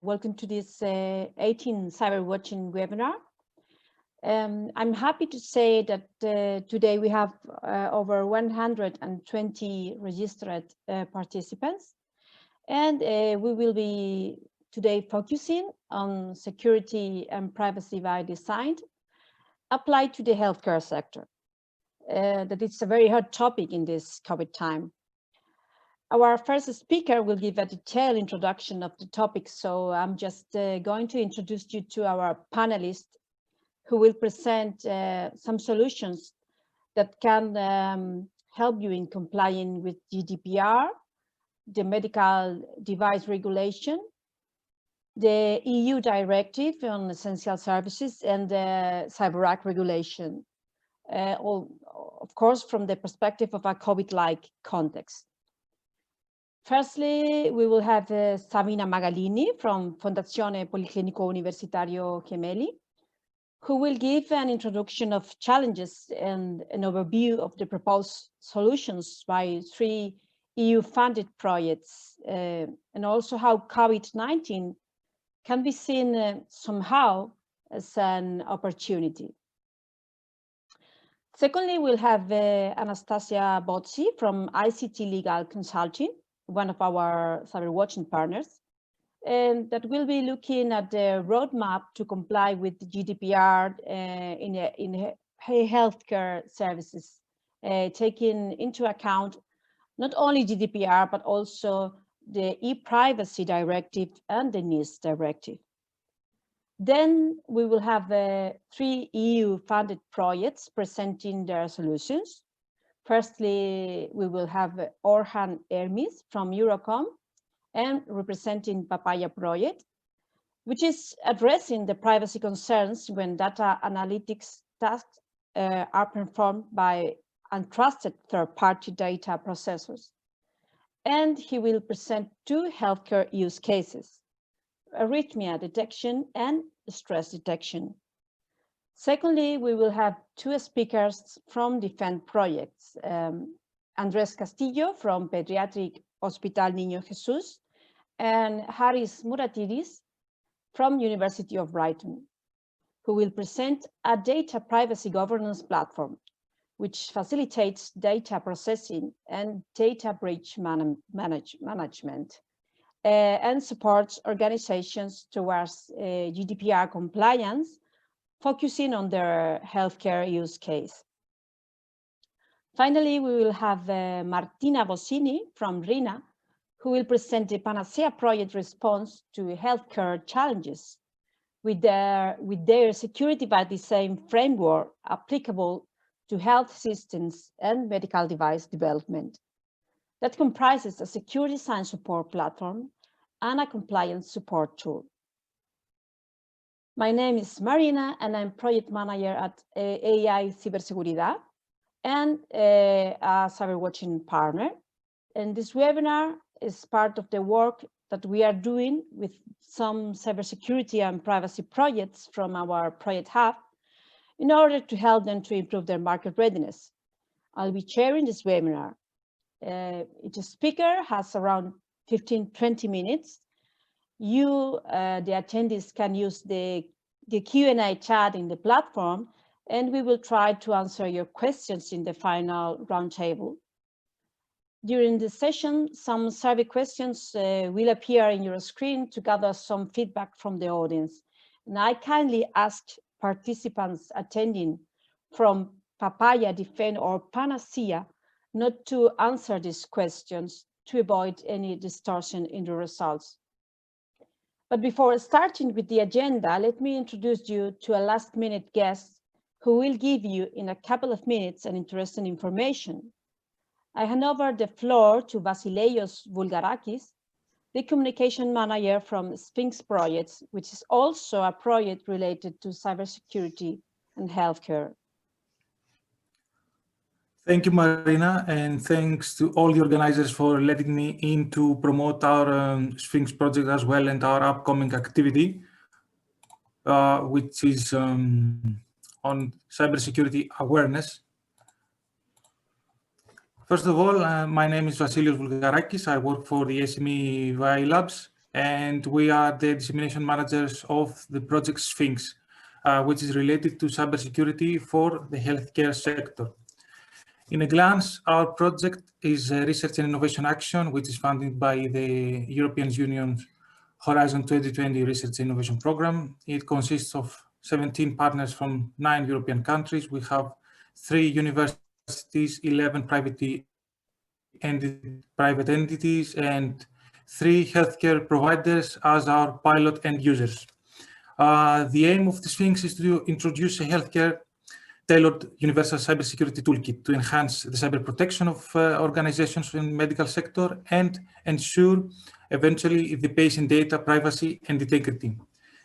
Welcome to this 18 Cyberwatching webinar. I'm happy to say that today we have over 120 registered participants, and we will be today focusing on security and privacy by design applied to the healthcare sector. That it's a very hot topic in this COVID time. Our first speaker will give a detailed introduction of the topic, so I'm just going to introduce you to our panelists who will present some solutions that can help you in complying with GDPR, the medical device regulation, the EU directive on essential services, and the Cyberwatch regulation, of course, from the perspective of a COVID-like context. Firstly, we will have Sabina Magalini from Fondazione Policlinico Universitario Gemelli, who will give an introduction of challenges and an overview of the proposed solutions by 3 EU-funded projects, and also how COVID-19 can be seen somehow as an opportunity. Secondly, we'll have Anastasia Botsi from ICT Legal Consulting, one of our Cyberwatching partners, and that will be looking at the roadmap to comply with the GDPR in healthcare services, taking into account not only GDPR, but also the e-privacy directive and the NIS directive. Then we will have 3 EU-funded projects presenting their solutions. Firstly, we will have Orhan Ermis from EURECOM and representing PAPAYA project, which is addressing the privacy concerns when data analytics tasks are performed by untrusted third-party data processors. And he will present 2 healthcare use cases, arrhythmia detection and stress detection. Secondly, we will have 2 speakers from different projects, Andrés Castillo from Pediatric Hospital Niño Jesús and Mouratidis from University of Brighton, who will present a data privacy governance platform, which facilitates data processing and data breach management and supports organizations towards GDPR compliance, focusing on their healthcare use case. Finally, we will have Martina Bossini from RINA, who will present the PANACEA project response to healthcare challenges with their security by design framework applicable to health systems and medical device development. That comprises a secure design support platform and a compliance support tool. My name is Marina, and I'm project manager at AEI Ciberseguridad and a Cyberwatching partner. And this webinar is part of the work that we are doing with some cybersecurity and privacy projects from our project hub in order to help them to improve their market readiness. I'll be chairing this webinar. Each speaker has around 15-20 minutes. You, the attendees, can use the Q&A chat in the platform, and we will try to answer your questions in the final roundtable. During the session, some survey questions will appear in your screen to gather some feedback from the audience. And I kindly ask participants attending from PAPAYA, Defend, or PANACEA not to answer these questions to avoid any distortion in the results. But before starting with the agenda, let me introduce you to a last-minute guest who will give you in a couple of minutes an interesting information. I hand over the floor to Vasileios Voulgarakis, the communication manager from Sphinx Projects, which is also a project related to cybersecurity and healthcare. Thank you, Marina, and thanks to all the organizers for letting me in to promote our Sphinx project as well and our upcoming activity, which is on cybersecurity awareness. First of all, my name is Vasileios Voulgarakis. I work for the SME VI Labs, and we are the dissemination managers of the project Sphinx, which is related to cybersecurity for the healthcare sector. In a glance, our project is a research and innovation action, which is funded by the European Union's Horizon 2020 Research and Innovation Program. It consists of 17 partners from 9 European countries. We have 3 universities, 11 private entities, and 3 healthcare providers as our pilot end users. The aim of the Sphinx is to introduce a healthcare tailored universal cybersecurity toolkit to enhance the cyber protection of organizations in the medical sector and ensure eventually the patient data privacy and integrity.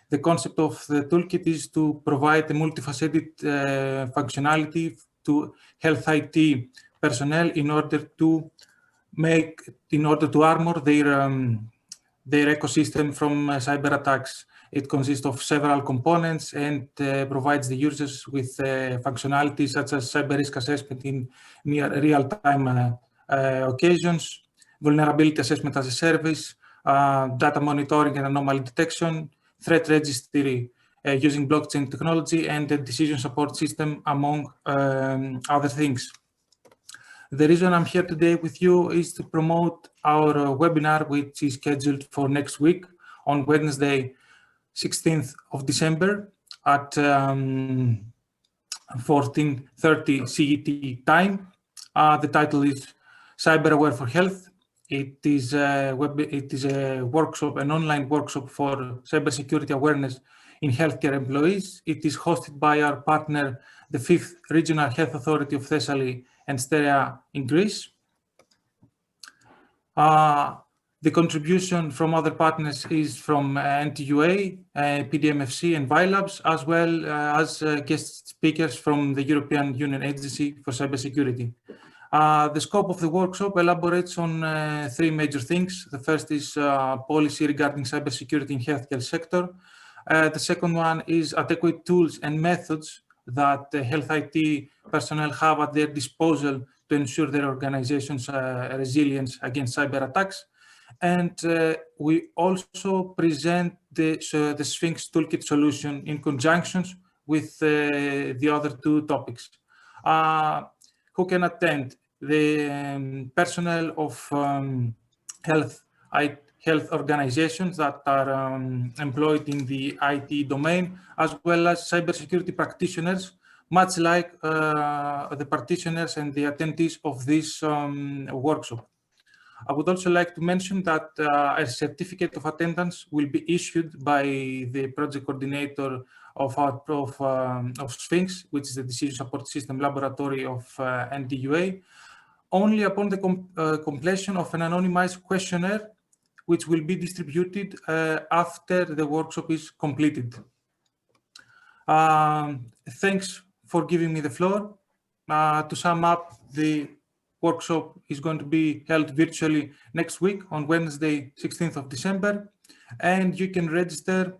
The concept of the toolkit is to provide a multifaceted functionality to health IT personnel in order to armor their ecosystem from cyber attacks. It consists of several components and provides the users with functionalities such as cyber risk assessment in near real-time occasions, vulnerability assessment as a service, data monitoring and anomaly detection, threat registry using blockchain technology, and a decision support system, among other things. The reason I'm here today with you is to promote our webinar, which is scheduled for next week on Wednesday, 16th of December at 14:30 CET time. The title is Cyber Aware for Health. It is a workshop, an online workshop for cybersecurity awareness in healthcare employees. It is hosted by our partner, the 5th Regional Health Authority of Thessaly and Styria in Greece. The contribution from other partners is from NTUA, PDMFC, and VILabs, as well as guest speakers from the European Union Agency for Cybersecurity. The scope of the workshop elaborates on 3 major things. The first is policy regarding cybersecurity in healthcare sector. The second one is adequate tools and methods that the health IT personnel have at their disposal to ensure their organization's resilience against cyber attacks. And we also present the Sphinx Toolkit solution in conjunction with the other 2 topics. Who can attend? The personnel of health organizations that are employed in the IT domain, as well as cybersecurity practitioners, much like the practitioners and the attendees of this workshop. I would also like to mention that a certificate of attendance will be issued by the project coordinator of Sphinx, which is the Decision Support System Laboratory of NTUA, only upon the completion of an anonymized questionnaire, which will be distributed after the workshop is completed. Thanks for giving me the floor. To sum up, the workshop is going to be held virtually next week on Wednesday, 16th of December, and you can register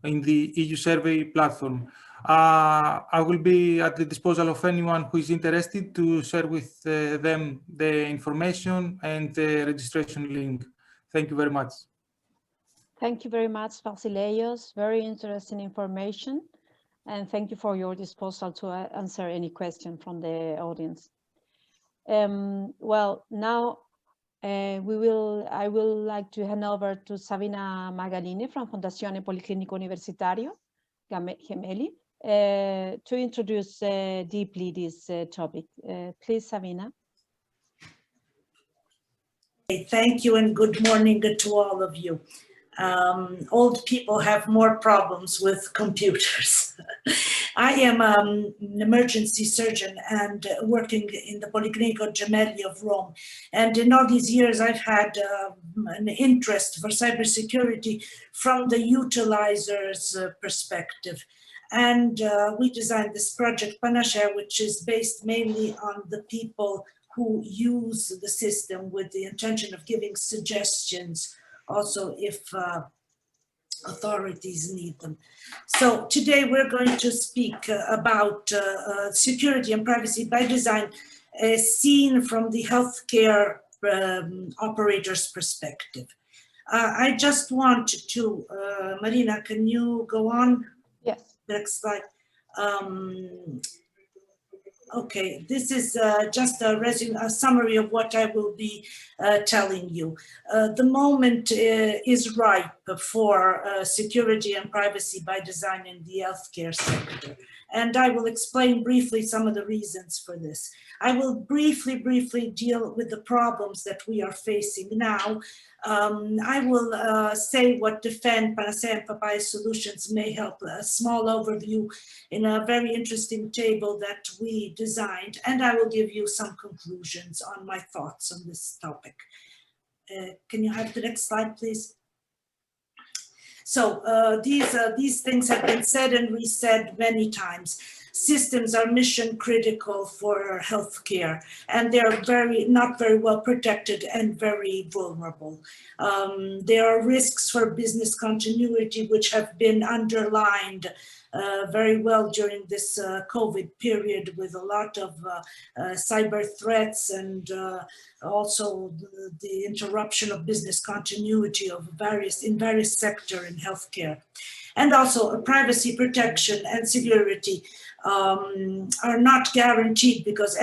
in the EU survey platform. I will be at the disposal of anyone who is interested to share with them the information and the registration link. Thank you very much. Thank you very much, Vasileios. Very interesting information. And thank you for your disposal to answer any question from the audience. Well, now I will like to hand over to Sabina Magalini from Fondazione Policlinico Universitario, Gemelli, to introduce deeply this topic. Please, Sabina. Thank you and good morning to all of you. Old people have more problems with computers. I am an emergency surgeon and working in the Policlinico Gemelli of Rome. And in all these years, I've had an interest for cybersecurity from the utilizer's perspective. And we designed this project PANACEA, which is based mainly on the people who use the system with the intention of giving suggestions, also if authorities need them. So today we're going to speak about security and privacy by design, seen from the healthcare operator's perspective. I just want to, Marina, can you go on? Yes. Next slide. Okay, this is just a summary of what I will be telling you. The moment is ripe for security and privacy by design in the healthcare sector. And I will explain briefly some of the reasons for this. I will briefly deal with the problems that we are facing now. I will say what defend PANACEA and PAPAYA solutions may help, a small overview in a very interesting table that we designed, and I will give you some conclusions on my thoughts on this topic. Can you have the next slide, please? So these things have been said and resaid many times. Systems are mission critical for healthcare, and they're not very well protected and very vulnerable. There are risks for business continuity, which have been underlined very well during this COVID period, with a lot of cyber threats and also the interruption of business continuity of in various sectors in healthcare. And also privacy protection and security are not guaranteed, because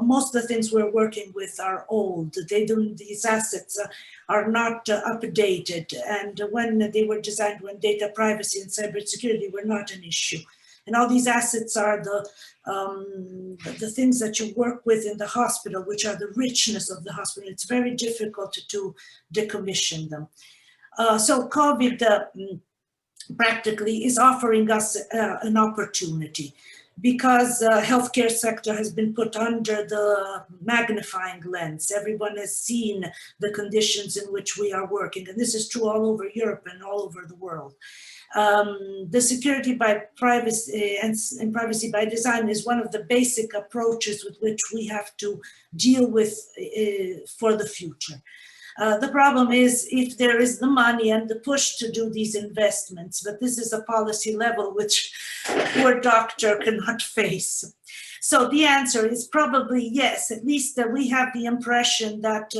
most of the things we're working with are old. These assets are not updated, and when they were designed, when data privacy and cybersecurity were not an issue. And all these assets are the things that you work with in the hospital, which are the richness of the hospital. It's very difficult to decommission them. So COVID practically is offering us an opportunity, because healthcare sector has been put under the magnifying lens. Everyone has seen the conditions in which we are working, and this is true all over Europe and all over the world. The security by privacy and privacy by design is one of the basic approaches with which we have to deal with for the future. The problem is if there is the money and the push to do these investments, but this is a policy level which poor doctor cannot face. So the answer is probably yes. At least we have the impression that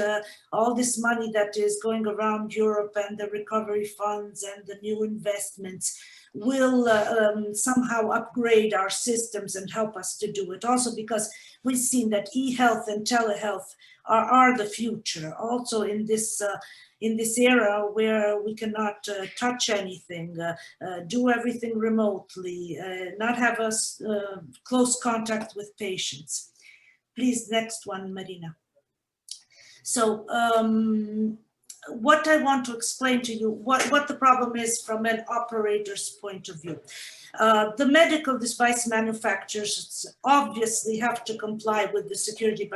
all this money that is going around Europe and the recovery funds and the new investments will somehow upgrade our systems and help us to do it. Also because we've seen that e-health and telehealth are the future. Also in this era where we cannot touch anything, do everything remotely, not have us close contact with patients. Please, next one, Marina. So what I want to explain to you, what the problem is from an operator's point of view. The medical device manufacturers obviously have to comply with the security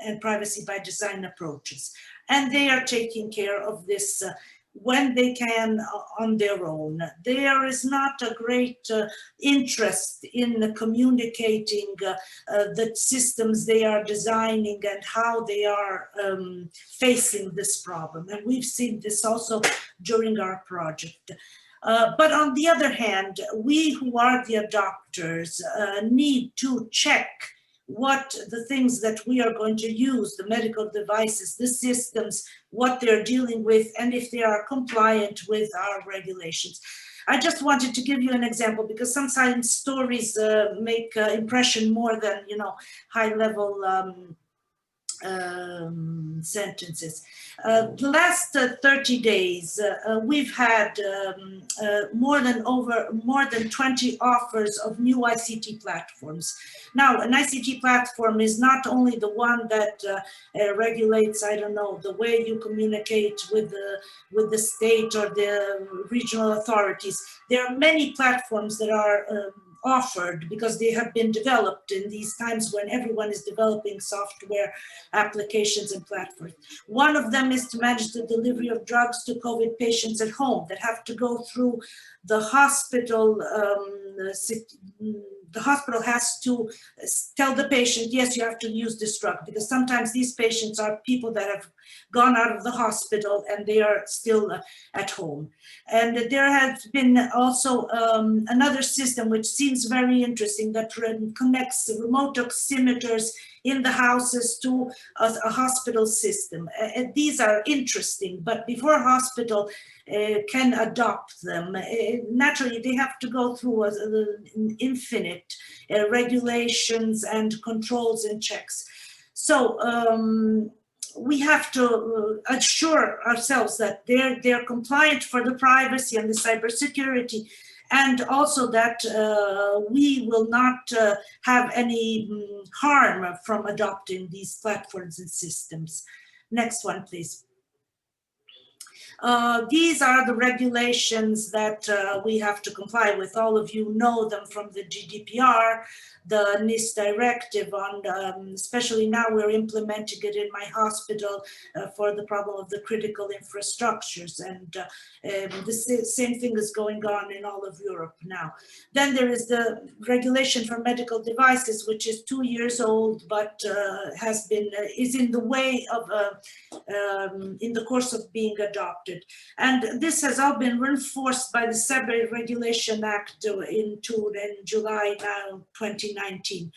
and privacy by design approaches, and they are taking care of this when they can on their own. There is not a great interest in communicating the systems they are designing and how they are facing this problem. And we've seen this also during our project. But on the other hand, we who are the adopters need to check what the things that we are going to use, the medical devices, the systems, what they're dealing with, and if they are compliant with our regulations. I just wanted to give you an example, because sometimes stories make impression more than, high-level sentences. The last 30 days, we've had more than 20 offers of new ICT platforms. Now, an ICT platform is not only the one that regulates, I don't know, the way you communicate with the state or the regional authorities. There are many platforms that are offered because they have been developed in these times when everyone is developing software applications and platforms. One of them is to manage the delivery of drugs to COVID patients at home that have to go through the hospital. The hospital has to tell the patient, yes, you have to use this drug, because sometimes these patients are people that have gone out of the hospital and they are still at home. And there has been also another system which seems seems very interesting, that connects remote oximeters in the houses to a hospital system. These are interesting, but before hospital can adopt them, naturally they have to go through an infinite regulations and controls and checks. So we have to assure ourselves that they're compliant for the privacy and the cybersecurity, and also that we will not have any harm from adopting these platforms and systems. Next one, please. These are the regulations that we have to comply with. All of you know them from the GDPR, the NIS directive on, especially now we're implementing it in my hospital for the problem of the critical infrastructures. And the same thing is going on in all of Europe now. Then there is the regulation for medical devices, which is 2 years old, but has been, is in the way of, in the course of being adopted. And this has all been reinforced by the Cyber Regulation Act in July now 2019.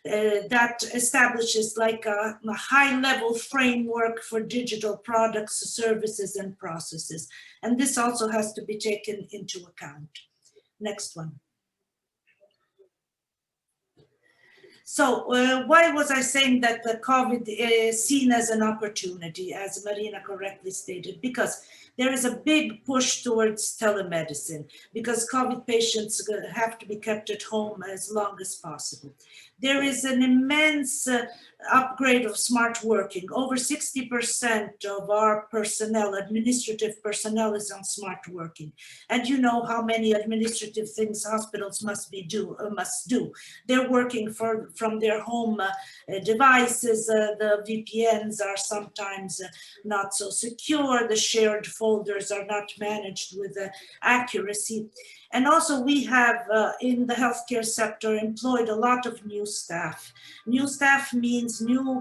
That establishes like a high-level framework for digital products, services, and processes. And this also has to be taken into account. Next one. So why was I saying that the COVID is seen as an opportunity, as Marina correctly stated? Because there is a big push towards telemedicine, because COVID patients have to be kept at home as long as possible. There is an immense upgrade of smart working. Over 60% of our personnel, administrative personnel, is on smart working. And you know how many administrative things hospitals must do. They're working from their home devices. The VPNs are sometimes not so secure. The shared folders are not managed with accuracy. And also we have in the healthcare sector employed a lot of new staff. New staff means new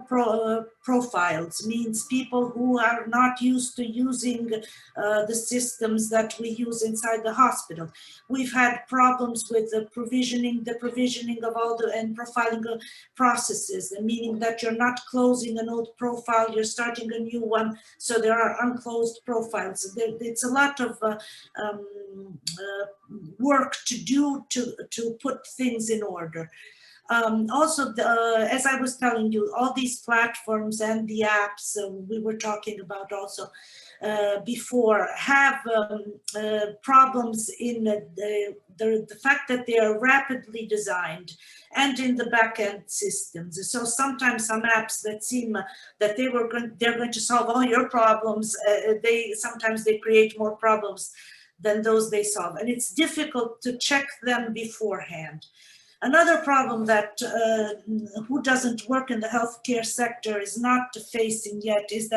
profiles, means people who are not used to using the systems that we use inside the hospital. We've had problems with the provisioning of all the and profiling of processes, meaning that you're not closing an old profile, you're starting a new one, so there are unclosed profiles. It's a lot of work to do to put things in order. Also, as I was telling you, all these platforms and the apps we were talking about also before have problems in the fact that they are rapidly designed and in the back-end systems. So sometimes some apps that seem that they're going to solve all your problems, sometimes they create more problems than those they solve. And it's difficult to check them beforehand. Another problem that who doesn't work in the healthcare sector is not facing yet is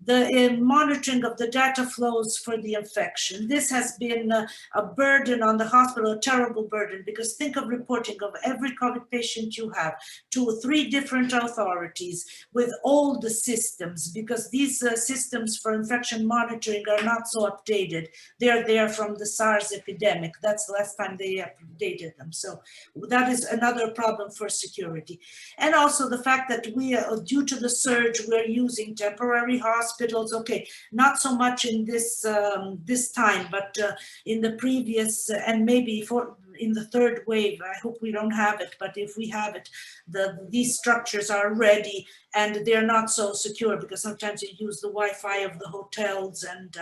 the monitoring of the data flows for the infection. This has been a burden on the hospital, a terrible burden, because think of reporting of every COVID patient you have to 3 different authorities with all the systems, because these systems for infection monitoring are not so updated. They're there from the SARS epidemic. That's the last time they updated them. So that is another problem for security. And also the fact that we, due to the surge, we're using temporary hospitals. Okay, not so much in this this time, but in the previous and maybe in the third wave. I hope we don't have it, but if we have it, these structures are ready and they're not so secure, because sometimes you use the Wi-Fi of the hotels and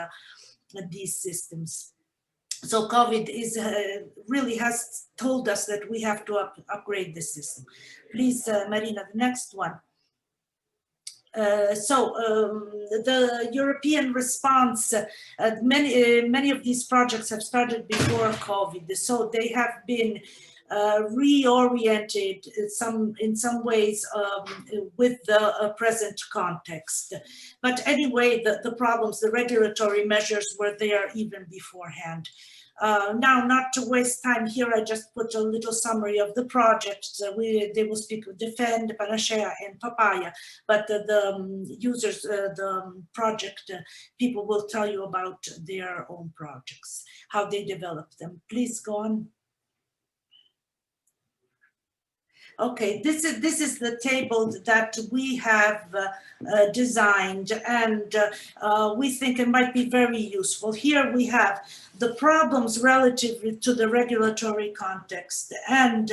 these systems. So COVID is really has told us that we have to upgrade this system. Please, Marina, the next one. The European response, many of these projects have started before COVID, so they have been reoriented in some ways with the present context. But anyway, the problems, the regulatory measures were there even beforehand. Now, not to waste time here, I just put a little summary of the projects. They will speak of Defend, PANACEA, and PAPAYA, but the users, the project people will tell you about their own projects, how they develop them. Please go on. Okay, this is the table that we have designed, and we think it might be very useful. Here we have the problems relative to the regulatory context and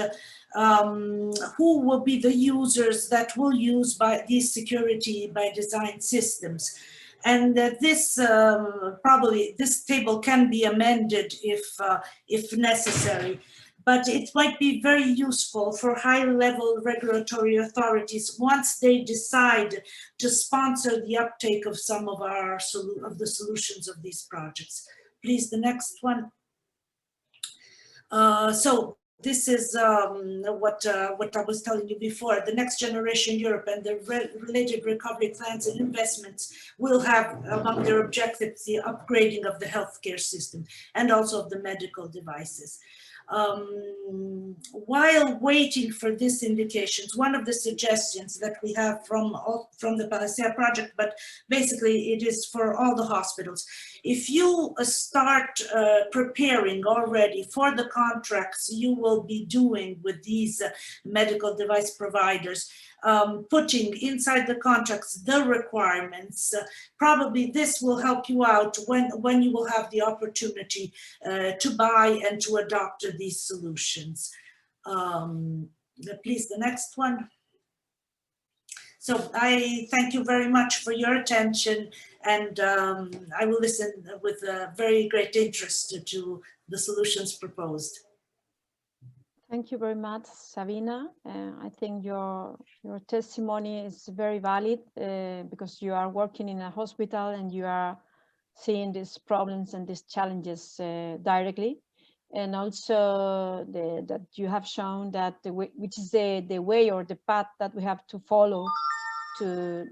who will be the users that will use by these security by design systems. And this probably this table can be amended if necessary. But it might be very useful for high-level regulatory authorities once they decide to sponsor the uptake of some of the solutions of these projects. Please, the next one. So this is what I was telling you before. The Next Generation Europe and the related recovery plans and investments will have among their objectives the upgrading of the healthcare system and also of the medical devices. While waiting for these indications, one of the suggestions that we have from the PANACEA project, but basically it is for all the hospitals, if you start preparing already for the contracts you will be doing with these medical device providers, putting inside the contracts the requirements, probably this will help you out when you will have the opportunity to buy and to adopt these solutions. Please, the next one. So I thank you very much for your attention, and I will listen with very great interest to the solutions proposed. Thank you very much, Sabina. I think your testimony is very valid because you are working in a hospital and you are seeing these problems and these challenges directly. And also that you have shown that which is the way or the path that we have to follow to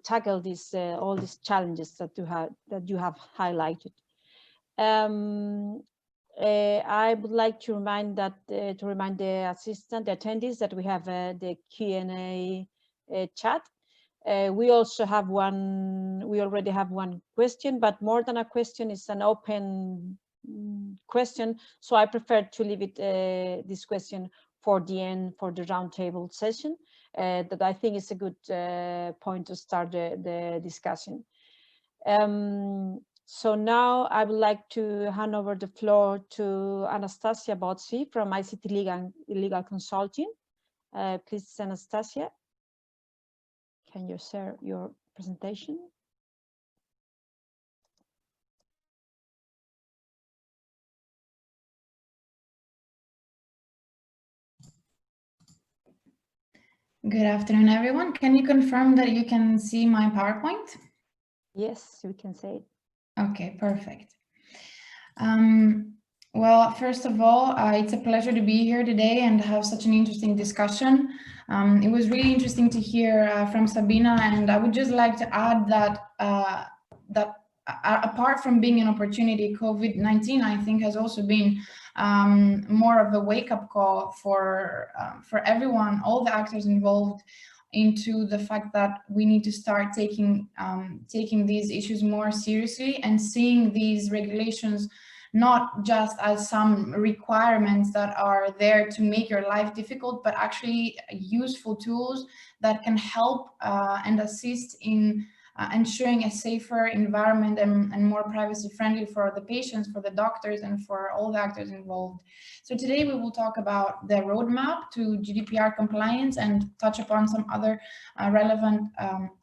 tackle this all these challenges that you have highlighted. I would like to remind the assistant, the attendees, that we have the Q&A chat. We also have we already have one question, but more than a question, it's an open question. So I prefer to leave it this question for the end, for the roundtable session. That I think is a good point to start the discussion. So now I would like to hand over the floor to Anastasia Botsi from ICT Legal Consulting. Please, Anastasia, can you share your presentation? Good afternoon, everyone. Can you confirm that you can see my PowerPoint? Yes, we can say it. Okay, perfect. Well, first of all, it's a pleasure to be here today and have such an interesting discussion. It was really interesting to hear from Sabina, and I would just like to add that apart from being an opportunity, COVID-19, I think, has also been more of a wake-up call for everyone, all the actors involved, into the fact that we need to start taking these issues more seriously and seeing these regulations not just as some requirements that are there to make your life difficult, but actually useful tools that can help and assist in ensuring a safer environment and more privacy friendly for the patients, for the doctors, and for all the actors involved. So today we will talk about the roadmap to GDPR compliance and touch upon some other relevant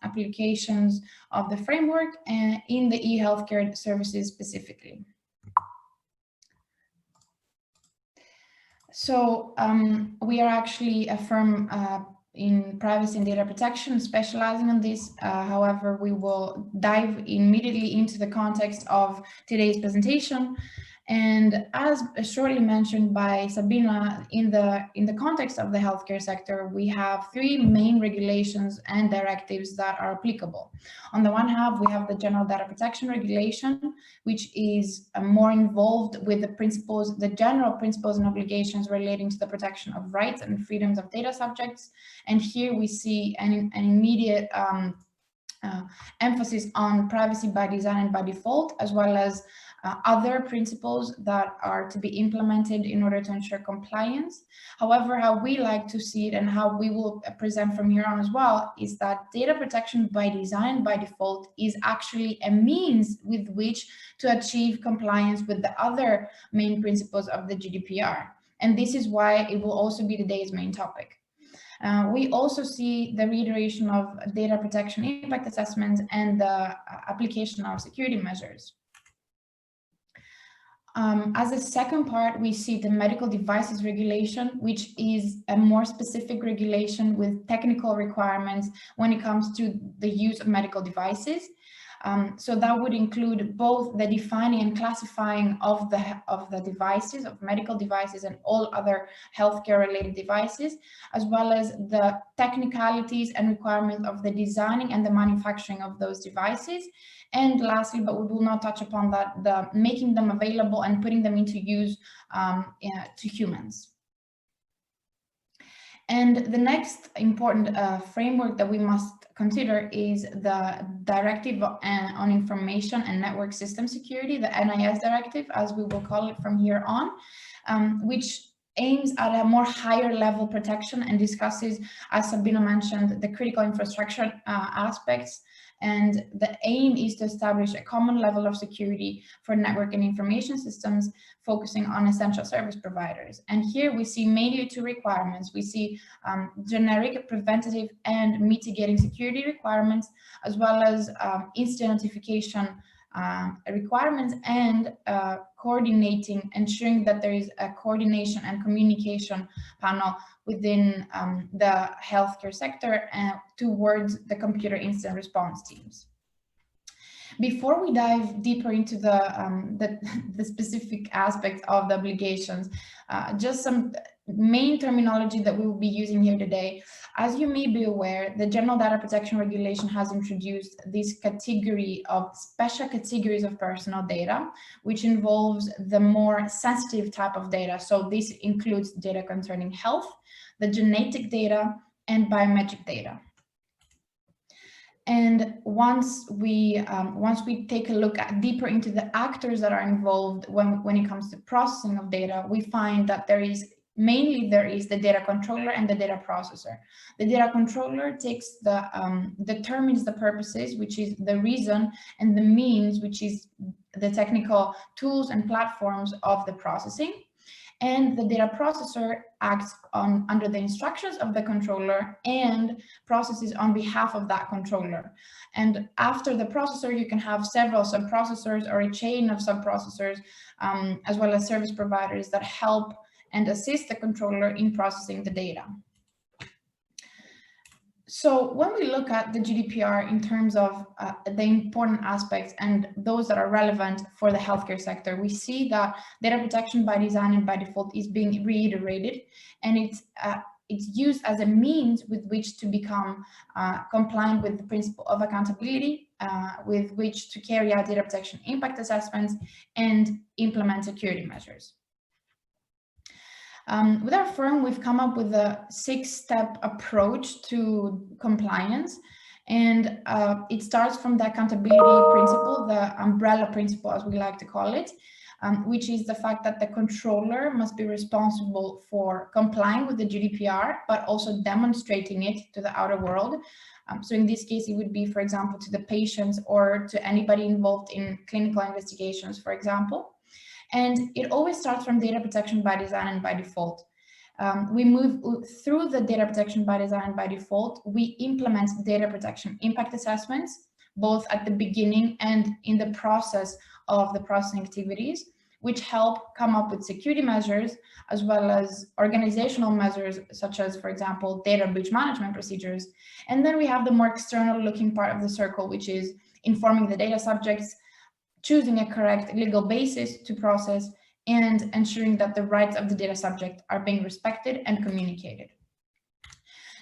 applications of the framework in the e-healthcare services specifically. So we are actually a firm in privacy and data protection, specializing on this. However, we will dive immediately into the context of today's presentation. And as shortly mentioned by Sabina, in the context of the healthcare sector, we have three main regulations and directives that are applicable. On the one hand, we have the General Data Protection Regulation, which is more involved with the general principles and obligations relating to the protection of rights and freedoms of data subjects. And here we see an immediate emphasis on privacy by design and by default, as well as other principles that are to be implemented in order to ensure compliance. However, how we like to see it and how we will present from here on as well is that data protection by design, by default, is actually a means with which to achieve compliance with the other main principles of the GDPR. And this is why it will also be today's main topic. We also see the reiteration of data protection impact assessments and the application of security measures. As a second part, we see the medical devices regulation, which is a more specific regulation with technical requirements when it comes to the use of medical devices. So that would include both the defining and classifying of the devices, of medical devices and all other healthcare related devices, as well as the technicalities and requirements of the designing and the manufacturing of those devices. And lastly, but we will not touch upon that, the making them available and putting them into use to humans. And the next important framework that we must consider is the Directive on Information and Network System Security, the NIS Directive, as we will call it from here on, which aims at a more higher level protection and discusses, as Sabina mentioned, the critical infrastructure aspects. And the aim is to establish a common level of security for network and information systems, focusing on essential service providers. And here we see mainly two requirements. We see generic preventative and mitigating security requirements, as well as incident notification requirements and coordinating, ensuring that there is a coordination and communication panel within the healthcare sector towards the computer incident response teams. Before we dive deeper into the specific aspects of the obligations, just some main terminology that we will be using here today. As you may be aware, the General Data Protection Regulation has introduced this category of special categories of personal data, which involves the more sensitive type of data. So this includes data concerning health, the genetic data, and biometric data. And once we take a look deeper into the actors that are involved when it comes to processing of data, we find that there is the data controller and the data processor. The data controller takes determines the purposes, which is the reason, and the means, which is the technical tools and platforms of the processing. And the data processor acts under the instructions of the controller and processes on behalf of that controller. And after the processor, you can have several subprocessors or a chain of subprocessors, as well as service providers that help and assist the controller in processing the data. So when we look at the GDPR in terms of the important aspects and those that are relevant for the healthcare sector, we see that data protection by design and by default is being reiterated, and it's used as a means with which to become compliant with the principle of accountability, with which to carry out data protection impact assessments and implement security measures. With our firm, we've come up with a 6-step approach to compliance, and it starts from the accountability principle, the umbrella principle, as we like to call it, which is the fact that the controller must be responsible for complying with the GDPR, but also demonstrating it to the outer world. So in this case, it would be, for example, to the patients or to anybody involved in clinical investigations, for example. And it always starts from data protection by design and by default. We move through the data protection by design and by default. We implement data protection impact assessments, both at the beginning and in the process of the processing activities, which help come up with security measures, as well as organizational measures, such as, for example, data breach management procedures. And then we have the more external looking part of the circle, which is informing the data subjects, choosing a correct legal basis to process, and ensuring that the rights of the data subject are being respected and communicated.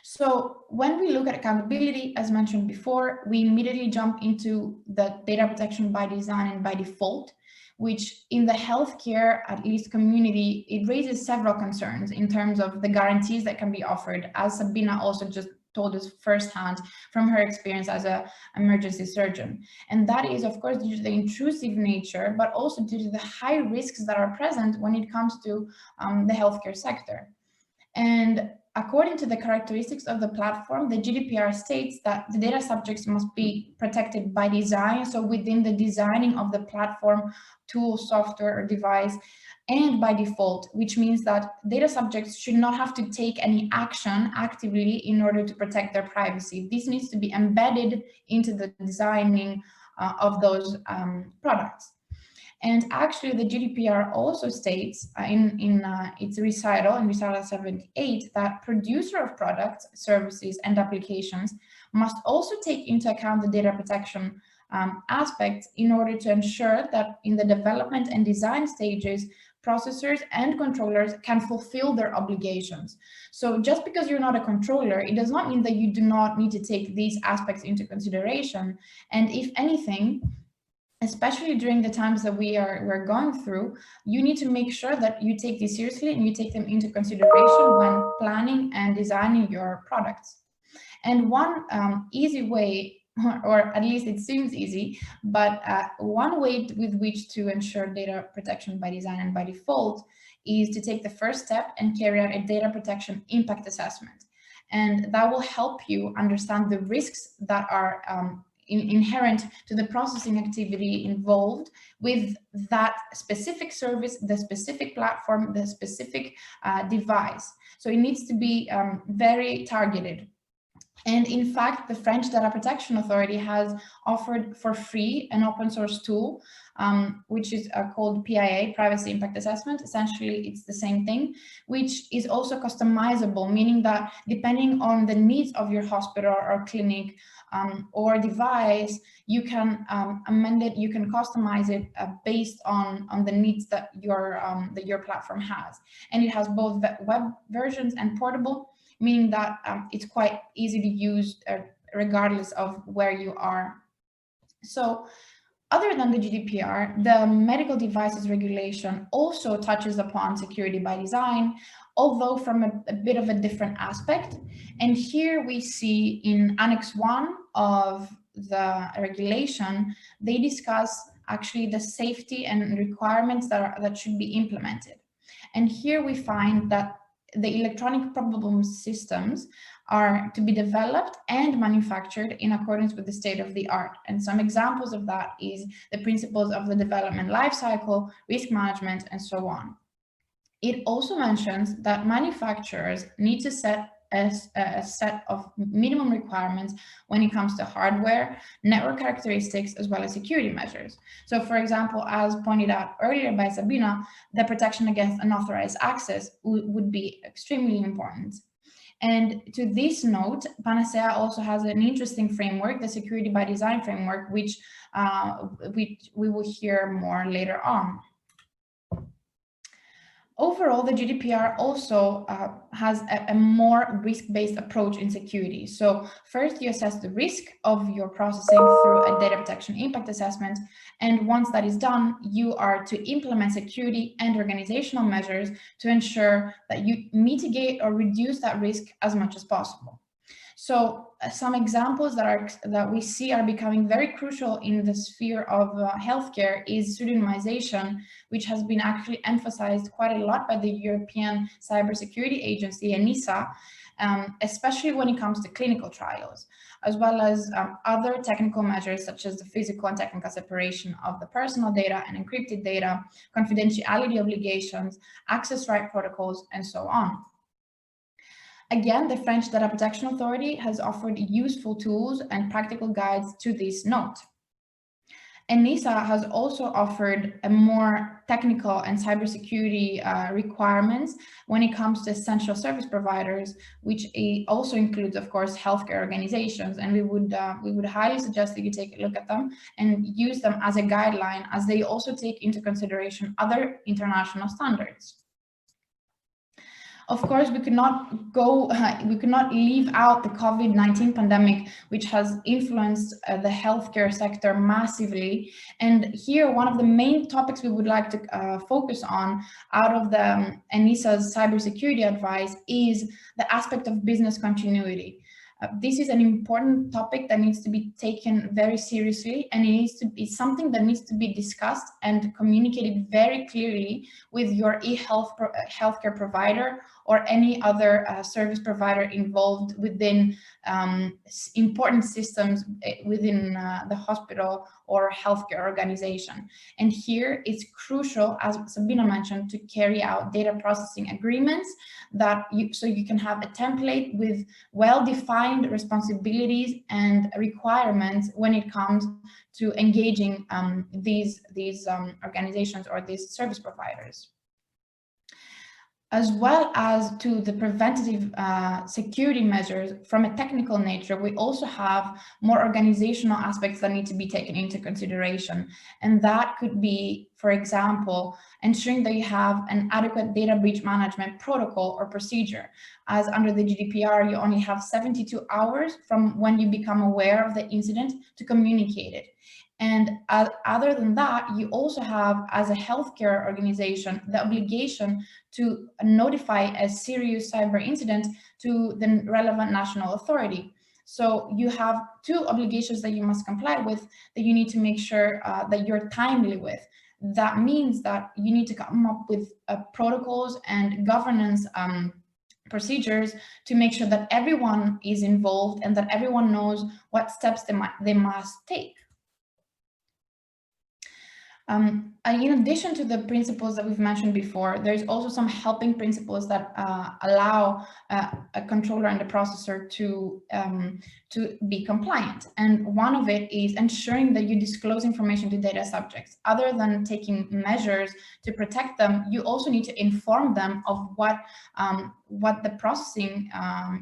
So when we look at accountability, as mentioned before, we immediately jump into the data protection by design and by default, which in the healthcare, at least community, it raises several concerns in terms of the guarantees that can be offered, as Sabina also just told us firsthand from her experience as an emergency surgeon. And that is, of course, due to the intrusive nature, but also due to the high risks that are present when it comes to the healthcare sector. And according to the characteristics of the platform, the GDPR states that the data subjects must be protected by design, so within the designing of the platform, tool, software, or device, and by default, which means that data subjects should not have to take any action actively in order to protect their privacy. This needs to be embedded into the designing of those products. And actually, the GDPR also states in its recital, in recital 78, that producer of products, services, and applications must also take into account the data protection aspects in order to ensure that in the development and design stages, processors and controllers can fulfill their obligations. So just because you're not a controller, it does not mean that you do not need to take these aspects into consideration. And if anything, especially during the times that we're going through, you need to make sure that you take these seriously and you take them into consideration when planning and designing your products. And one easy way, or at least it seems easy, but one way with which to ensure data protection by design and by default is to take the first step and carry out a data protection impact assessment. And that will help you understand the risks that are inherent to the processing activity involved with that specific service, the specific platform, the specific device. So it needs to be very targeted. And in fact, the French Data Protection Authority has offered for free an open source tool, which is called PAPAYA, Privacy Impact Assessment. Essentially, it's the same thing, which is also customizable, meaning that depending on the needs of your hospital or clinic or device, you can amend it, you can customize it based on the needs that your platform has. And it has both web versions and portable, meaning that it's quite easy to use regardless of where you are. So other than the GDPR, the medical devices regulation also touches upon security by design, although from a bit of a different aspect. And here we see in Annex 1 of the regulation, they discuss actually the safety and requirements that should be implemented. And here we find that the electronic probable systems are to be developed and manufactured in accordance with the state of the art. And some examples of that is the principles of the development lifecycle, risk management, and so on. It also mentions that manufacturers need to set a set of minimum requirements when it comes to hardware, network characteristics, as well as security measures. So for example, as pointed out earlier by Sabina, the protection against unauthorized access would be extremely important. And to this note, PANACEA also has an interesting framework, the security by design framework, which we will hear more later on. Overall, the GDPR also has a more risk-based approach in security. So first, you assess the risk of your processing through a data protection impact assessment. And once that is done, you are to implement security and organizational measures to ensure that you mitigate or reduce that risk as much as possible. So some examples that we see are becoming very crucial in the sphere of healthcare is pseudonymization, which has been actually emphasized quite a lot by the European Cybersecurity Agency, ENISA, especially when it comes to clinical trials, as well as other technical measures such as the physical and technical separation of the personal data and encrypted data, confidentiality obligations, access right protocols, and so on. Again, the French Data Protection Authority has offered useful tools and practical guides to this note. ENISA has also offered a more technical and cybersecurity requirements when it comes to essential service providers, which also includes, of course, healthcare organizations. And we would highly suggest that you take a look at them and use them as a guideline, as they also take into consideration other international standards. Of course, we could not leave out the COVID-19 pandemic, which has influenced the healthcare sector massively. And here, one of the main topics we would like to focus on out of the ENISA's cybersecurity advice is the aspect of business continuity. This is an important topic that needs to be taken very seriously, and it needs to be something that needs to be discussed and communicated very clearly with your healthcare provider or any other service provider involved within important systems within the hospital or healthcare organization. And here it's crucial, as Sabina mentioned, to carry out data processing agreements so you can have a template with well-defined responsibilities and requirements when it comes to engaging these organizations or these service providers. As well as to the preventative security measures from a technical nature, we also have more organizational aspects that need to be taken into consideration. And that could be, for example, ensuring that you have an adequate data breach management protocol or procedure. As under the GDPR, you only have 72 hours from when you become aware of the incident to communicate it. And other than that, you also have, as a healthcare organization, the obligation to notify a serious cyber incident to the relevant national authority. So you have two obligations that you must comply with that you need to make sure that you're timely with. That means that you need to come up with protocols and governance procedures to make sure that everyone is involved and that everyone knows what steps they must take. In addition to the principles that we've mentioned before, there's also some helping principles that allow a controller and a processor to be compliant. And one of it is ensuring that you disclose information to data subjects. Other than taking measures to protect them, you also need to inform them of what the processing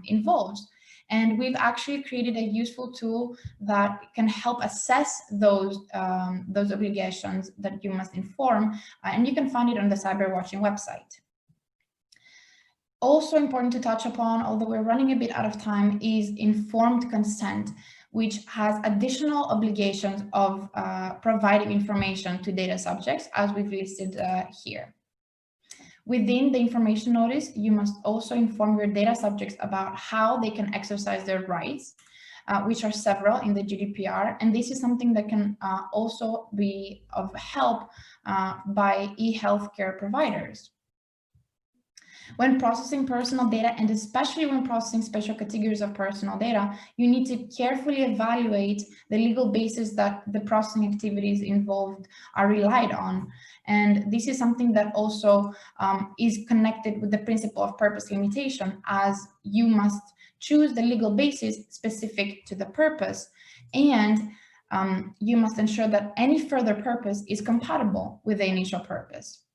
involves. And we've actually created a useful tool that can help assess those obligations that you must inform, and you can find it on the Cyberwatching website. Also important to touch upon, although we're running a bit out of time, is informed consent, which has additional obligations of providing information to data subjects, as we've listed here. Within the information notice, you must also inform your data subjects about how they can exercise their rights, which are several in the GDPR. And this is something that can also be of help by e-healthcare providers. When processing personal data, and especially when processing special categories of personal data, you need to carefully evaluate the legal basis that the processing activities involved are relied on. And this is something that also is connected with the principle of purpose limitation, as you must choose the legal basis specific to the purpose, and you must ensure that any further purpose is compatible with the initial purpose.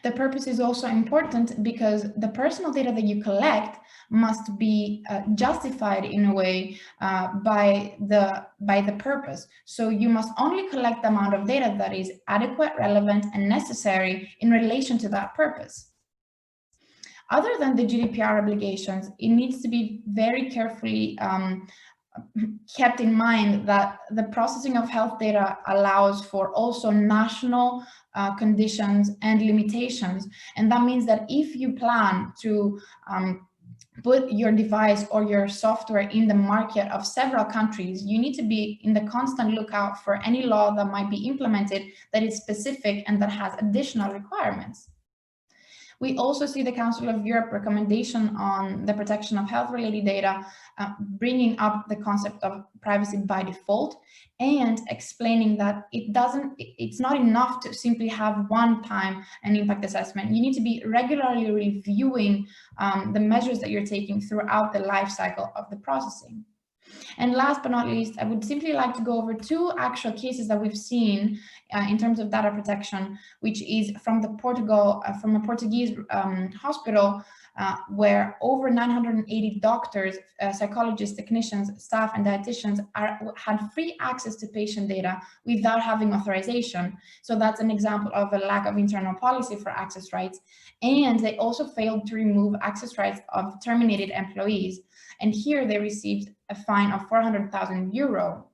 The purpose is also important because the personal data that you collect must be justified in a way by the purpose. So you must only collect the amount of data that is adequate, relevant, and necessary in relation to that purpose. Other than the GDPR obligations, it needs to be very carefully kept in mind that the processing of health data allows for also national conditions and limitations. And that means that if you plan to put your device or your software in the market of several countries, you need to be in the constant lookout for any law that might be implemented that is specific and that has additional requirements. We also see the Council of Europe recommendation on the protection of health-related data, bringing up the concept of privacy by default and explaining that it's not enough to simply have one time an impact assessment. You need to be regularly reviewing the measures that you're taking throughout the life cycle of the processing. And last but not least, I would simply like to go over two actual cases that we've seen in terms of data protection, which is from a Portuguese hospital where over 980 doctors, psychologists, technicians, staff, and dietitians had free access to patient data without having authorization. So that's an example of a lack of internal policy for access rights. And they also failed to remove access rights of terminated employees. And here they received a fine of 400,000 euro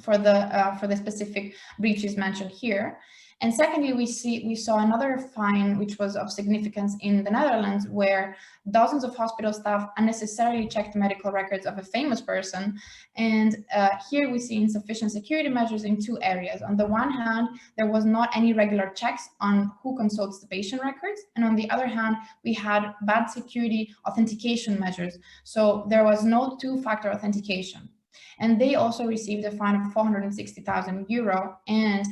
for the specific breaches mentioned here. And secondly, we saw another fine which was of significance in the Netherlands, where dozens of hospital staff unnecessarily checked medical records of a famous person. And here we see insufficient security measures in two areas. On the one hand, there was not any regular checks on who consults the patient records. And on the other hand, we had bad security authentication measures. So there was no two-factor authentication. And they also received a fine of 460,000 euro and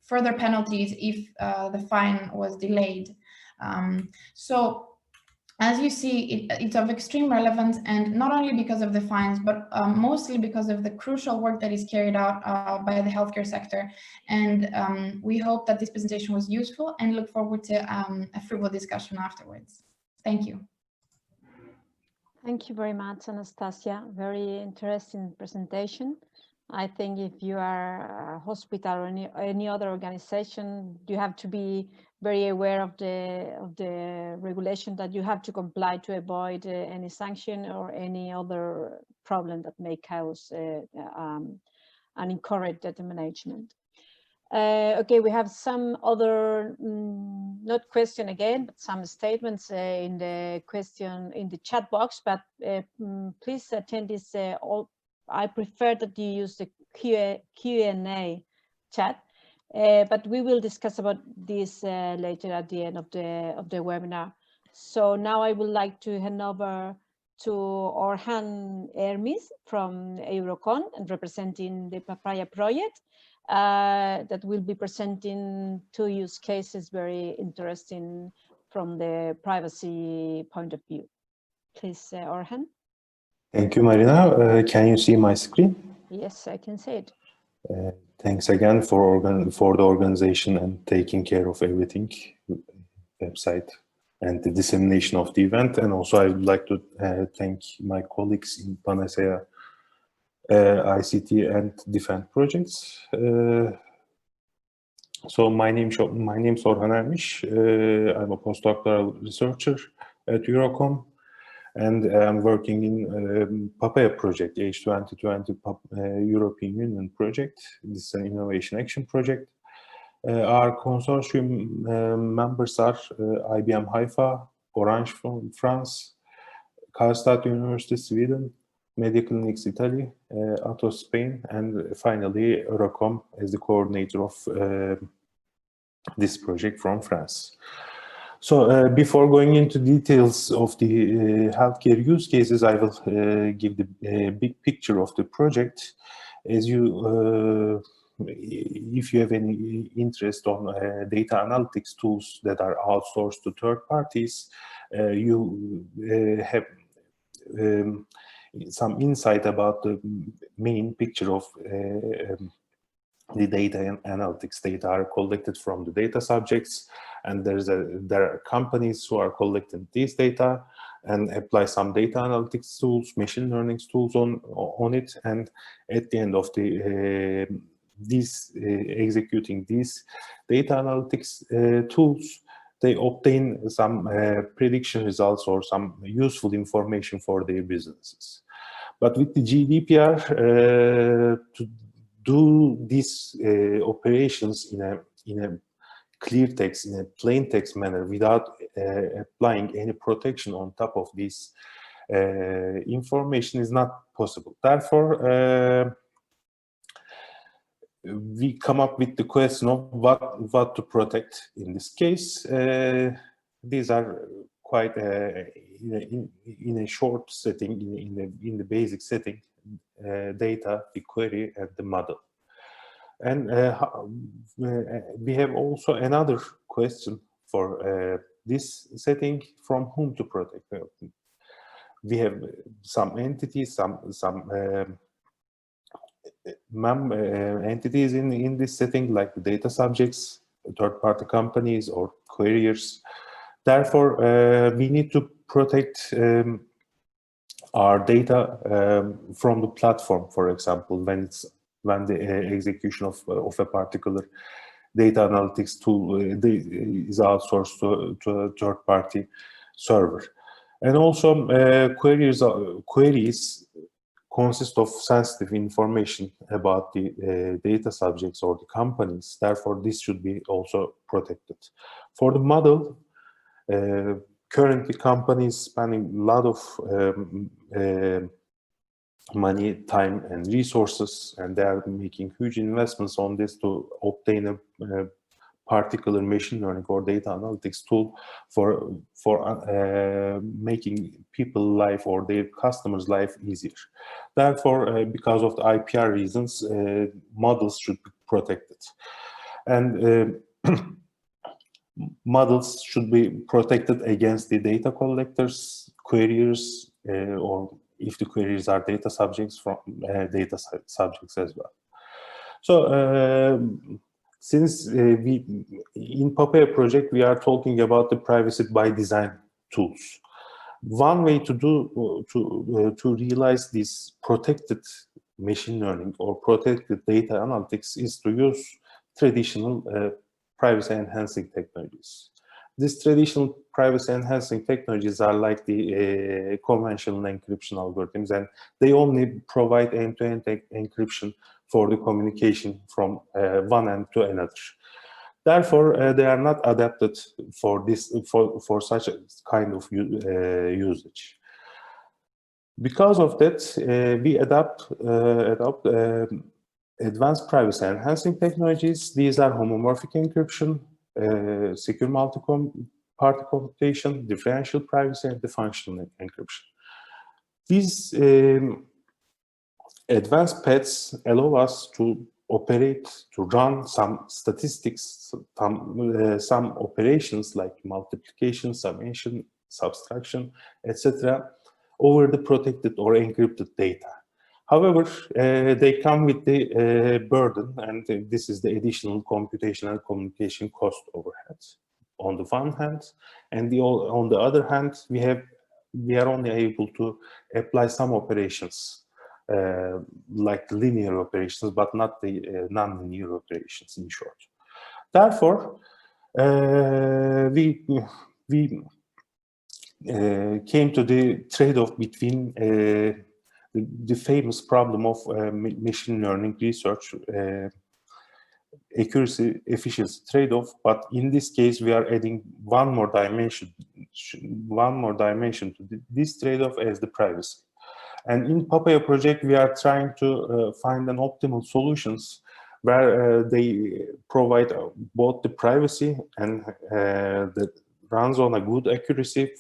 further penalties if the fine was delayed. So as you see, it's of extreme relevance, and not only because of the fines, but mostly because of the crucial work that is carried out by the healthcare sector. And we hope that this presentation was useful and look forward to a fruitful discussion afterwards. Thank you. Thank you very much, Anastasia. Very interesting presentation. I think if you are a hospital or any other organization, you have to be very aware of the regulation that you have to comply to avoid any sanction or any other problem that may cause an incorrect data management. Okay, we have some other, not question again, but some statements in the question in the chat box, but please attend this. I prefer that you use the Q&A chat, but we will discuss about this later at the end of the webinar. So now I would like to hand over to Orhan Ermis from EURECOM and representing the PAPAYA project. That will be presenting two use cases very interesting from the privacy point of view. Please, Orhan. Thank you, Marina. Can you see my screen? Yes, I can see it. Thanks again for the organization and taking care of everything, website and the dissemination of the event. And also I would like to thank my colleagues in PANACEA, ICT and different projects. So my name is Orhan Ermis. I'm a postdoctoral researcher at EURECOM, and I'm working in PAPAYA project, H2020 European Union project. This is an innovation action project. Our consortium members are IBM Haifa, Orange from France, Karlstad University, Sweden, Mediclinics Italy, Atos Spain, and finally EURECOM as the coordinator of this project from France. So before going into details of the healthcare use cases, I will give the big picture of the project. As you, if you have any interest on data analytics tools that are outsourced to third parties, you have some insight about the main picture of the data and analytics. Data are collected from the data subjects, and there are companies who are collecting these data and apply some data analytics tools, machine learning tools on it, and at the end of the executing these data analytics tools, they obtain some prediction results or some useful information for their businesses. But with the GDPR, to do these operations in a clear text, in a plain text manner, without applying any protection on top of this information is not possible. Therefore, we come up with the question of what to protect in this case. These are quite in a short setting, in the basic setting, data, the query, and the model. And we have also another question for this setting: from whom to protect? We have some entities, some entities in this setting, like the data subjects, third-party companies, or queryers. Therefore, we need to protect our data from the platform, for example, when the execution of a particular data analytics tool is outsourced to a third-party server. And also queries consist of sensitive information about the data subjects or the companies. Therefore, this should be also protected. For the model, currently companies spending a lot of money, time, and resources, and they are making huge investments on this to obtain a particular machine learning or data analytics tool for making people's life or their customers' life easier. Therefore, because of the IPR reasons, models should be protected. And models should be protected against the data collectors, queries, or if the queries are data subjects, from data subjects as well. So since in PAPAYA project, we are talking about the privacy by design tools. One way to realize this protected machine learning or protected data analytics is to use traditional privacy enhancing technologies. These traditional privacy enhancing technologies are like the conventional encryption algorithms, and they only provide end-to-end encryption for the communication from one end to another. Therefore, they are not adapted for this for such a kind of usage. Because of that, we adopt advanced privacy enhancing technologies. These are homomorphic encryption, secure multi-party computation, differential privacy, and the functional encryption. These advanced paths allow us to operate, to run some statistics, some operations like multiplication, summation, subtraction, etc., over the protected or encrypted data. However, they come with the burden, and this is the additional computational communication cost overhead on the one hand, and on the other hand, we are only able to apply some operations like linear operations, but not the non-linear operations, in short. Therefore, we came to the trade-off between the famous problem of machine learning research, accuracy efficiency trade-off, but in this case we are adding one more dimension to this trade-off as the privacy. And in PAPAYA project, we are trying to find an optimal solutions where they provide both the privacy and that runs on a good accuracy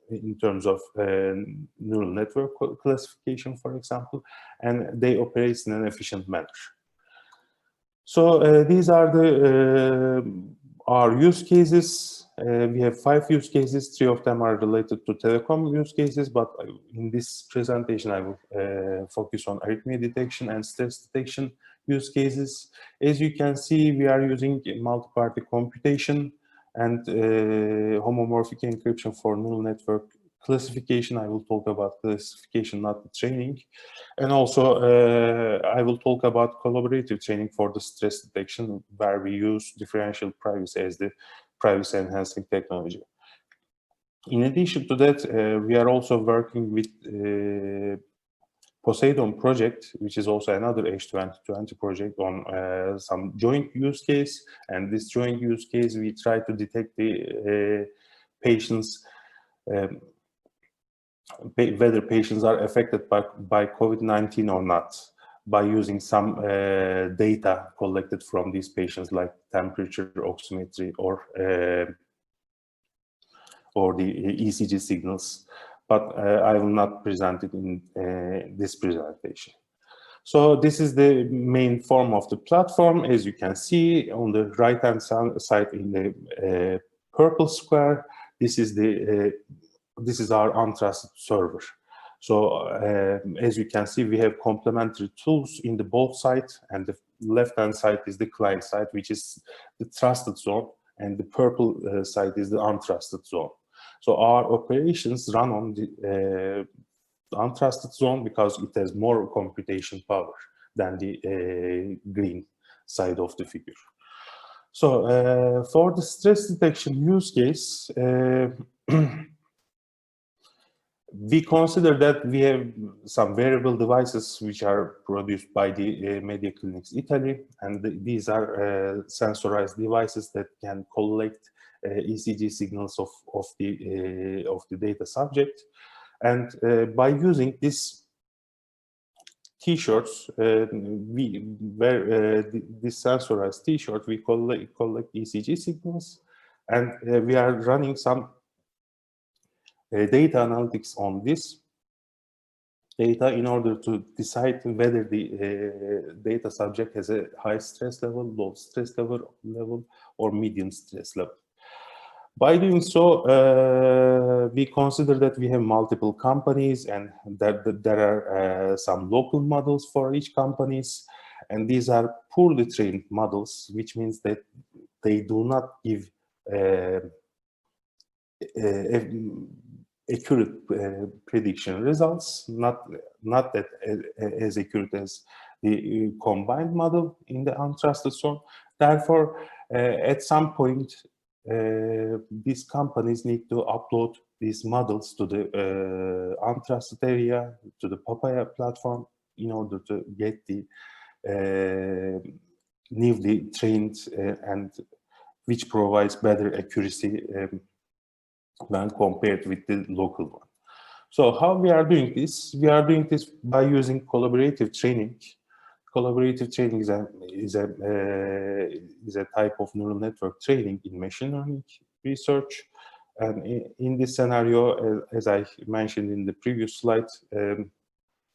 in terms of neural network classification, for example, and they operate in an efficient manner. So these are our use cases. We have 5 use cases. 3 of them are related to telecom use cases, but in this presentation I will focus on arrhythmia detection and stress detection use cases. As you can see, we are using multi-party computation and homomorphic encryption for neural network classification. I will talk about classification, not the training. And also I will talk about collaborative training for the stress detection, where we use differential privacy as the privacy enhancing technology. In addition to that, we are also working with Poseidon project, which is also another H2020 project on some joint use case. And this joint use case, we try to detect the patients, whether patients are affected by COVID-19 or not, by using some data collected from these patients, like temperature, oximetry, or the ECG signals. But I will not present it in this presentation. So this is the main form of the platform. As you can see on the right-hand side in the purple square, this is our untrusted server. So as you can see, we have complementary tools in the both sides, and the left-hand side is the client side, which is the trusted zone, and the purple side is the untrusted zone. So our operations run on the untrusted zone because it has more computation power than the green side of the figure. So for the stress detection use case, We consider that we have some wearable devices which are produced by the Media Clinics Italy, and these are sensorized devices that can collect ECG signals of the data subject. And by using this T-shirts, we wear this sensorized T-shirt, we collect ECG signals, and we are running some data analytics on this data in order to decide whether the data subject has a high stress level, low stress level, or medium stress level. By doing so, we consider that we have multiple companies and that there are some local models for each companies, and these are poorly trained models, which means that they do not give accurate prediction results, not that as accurate as the combined model in the untrusted zone. Therefore, at some point, these companies need to upload these models to the untrusted area, to the PAPAYA platform, in order to get the newly trained and which provides better accuracy when compared with the local one. So how we are doing this? We are doing this by using collaborative training. Collaborative training is a type of neural network training in machine learning research. And in this scenario, as I mentioned in the previous slide,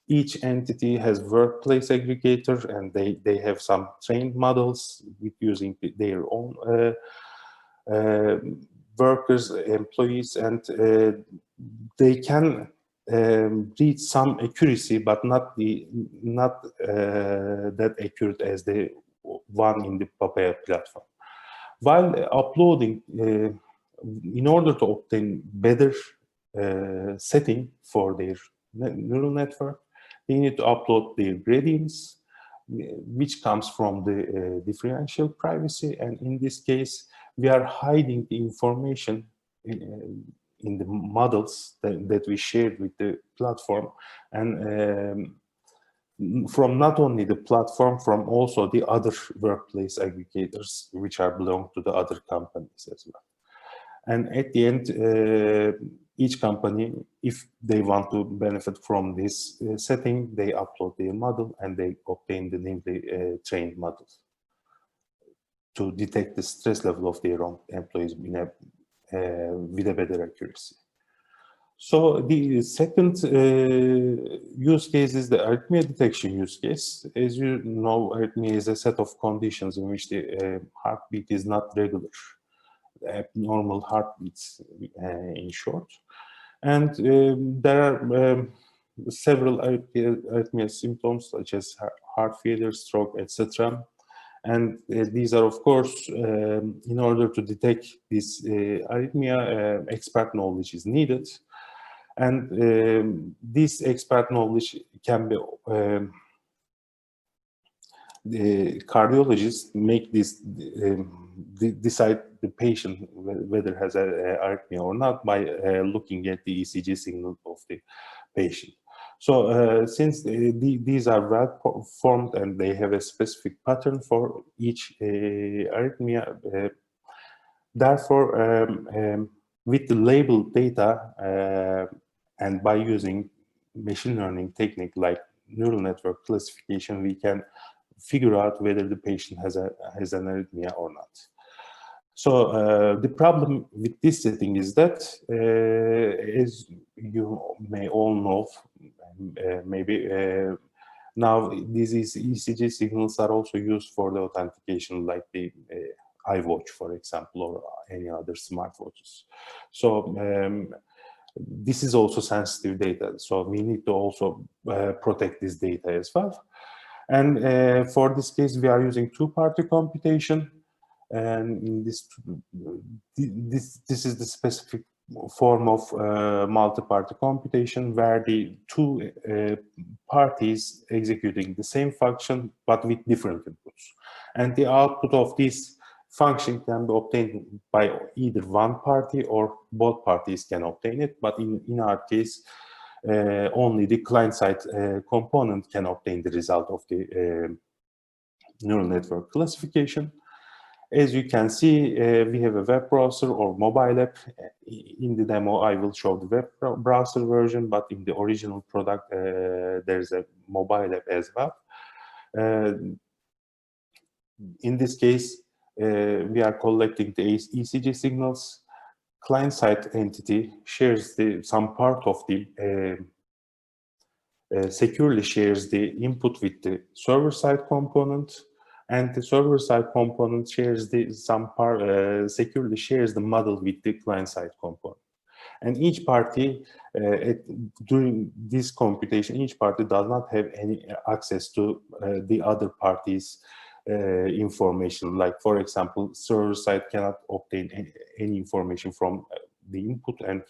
each entity has workplace aggregator, and they have some trained models with using their own workers, employees, and they can reach some accuracy, but not that accurate as the one in the PAPAYA platform. While uploading, in order to obtain better setting for their neural network, they need to upload their gradients, which comes from the differential privacy, and in this case, we are hiding the information in the models that we shared with the platform, and from not only the platform, from also the other workplace aggregators, which are belong to the other companies as well. And at the end, each company, if they want to benefit from this setting, they upload their model and they obtain the newly trained models to detect the stress level of their own employees with a better accuracy. So the second use case is the arrhythmia detection use case. As you know, arrhythmia is a set of conditions in which the heartbeat is not regular, abnormal heartbeats in short. And there are several arrhythmia symptoms such as heart failure, stroke, etc. And these are, of course, in order to detect this arrhythmia, expert knowledge is needed. And this expert knowledge can be, the cardiologist make this, decide the patient whether has an arrhythmia or not by looking at the ECG signal of the patient. So since these are well formed and they have a specific pattern for each arrhythmia, therefore, with the labeled data and by using machine learning technique like neural network classification, we can figure out whether the patient has an arrhythmia or not. So the problem with this setting is that, as you may all know, maybe now these ECG signals are also used for the authentication, like the iWatch, for example, or any other smartwatches. So this is also sensitive data, so we need to also protect this data as well. And for this case, we are using two-party computation. And in this is the specific form of multi-party computation, where the two parties executing the same function but with different inputs, and the output of this function can be obtained by either one party or both parties can obtain it. But in our case, only the client-side component can obtain the result of the neural network classification. As you can see, we have a web browser or mobile app. In the demo, I will show the web browser version, but in the original product, there's a mobile app as well. In this case, we are collecting the ECG signals. Client-side entity shares some part of the securely shares the input with the server-side component, and the server-side component shares securely shares the model with the client-side component. And each party, during this computation, each party does not have any access to the other party's information. Like, for example, server-side cannot obtain any information from the input, and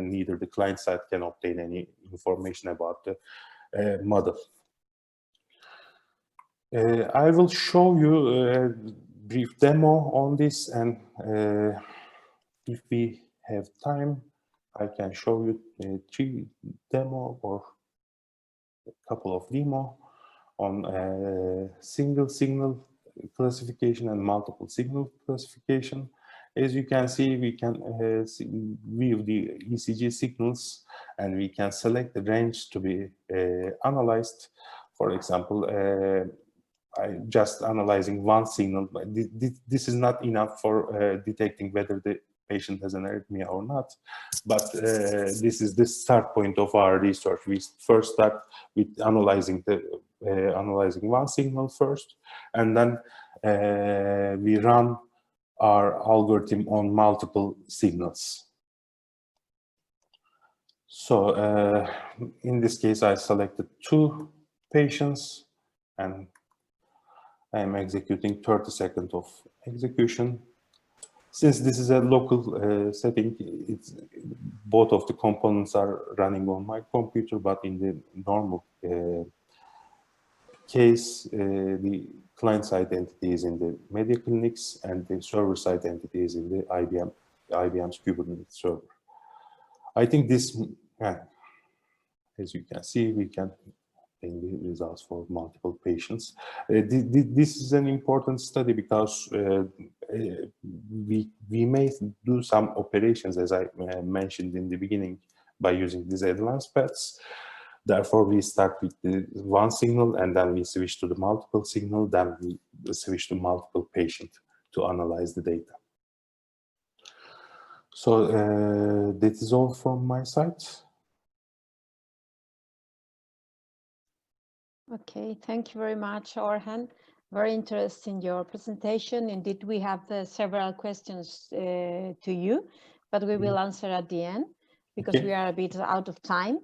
neither the client-side can obtain any information about the model. I will show you a brief demo on this, and if we have time, I can show you a 3 demo or a couple of demo on single signal classification and multiple signal classification. As you can see, we can view the ECG signals, and we can select the range to be analyzed. For example, I just analyzing one signal. This is not enough for detecting whether the patient has an arrhythmia or not, but this is the start point of our research. We first start with analyzing one signal first, and then we run our algorithm on multiple signals. So in this case, I selected 2 patients, and I'm executing 30 seconds of execution. Since this is a local setting, both of the components are running on my computer, but in the normal case, the client-side entity is in the media clinics, and the server-side entity is in the IBM's Kubernetes server. I think this, as you can see, we can obtain the results for multiple patients. This is an important study because we may do some operations, as I mentioned in the beginning, by using these advanced paths. Therefore, we start with the one signal, and then we switch to the multiple signal, then we switch to multiple patients to analyze the data. So that is all from my side. Okay, thank you very much, Orhan. Very interesting your presentation. Indeed, we have several questions to you, but we will answer at the end because we are a bit out of time.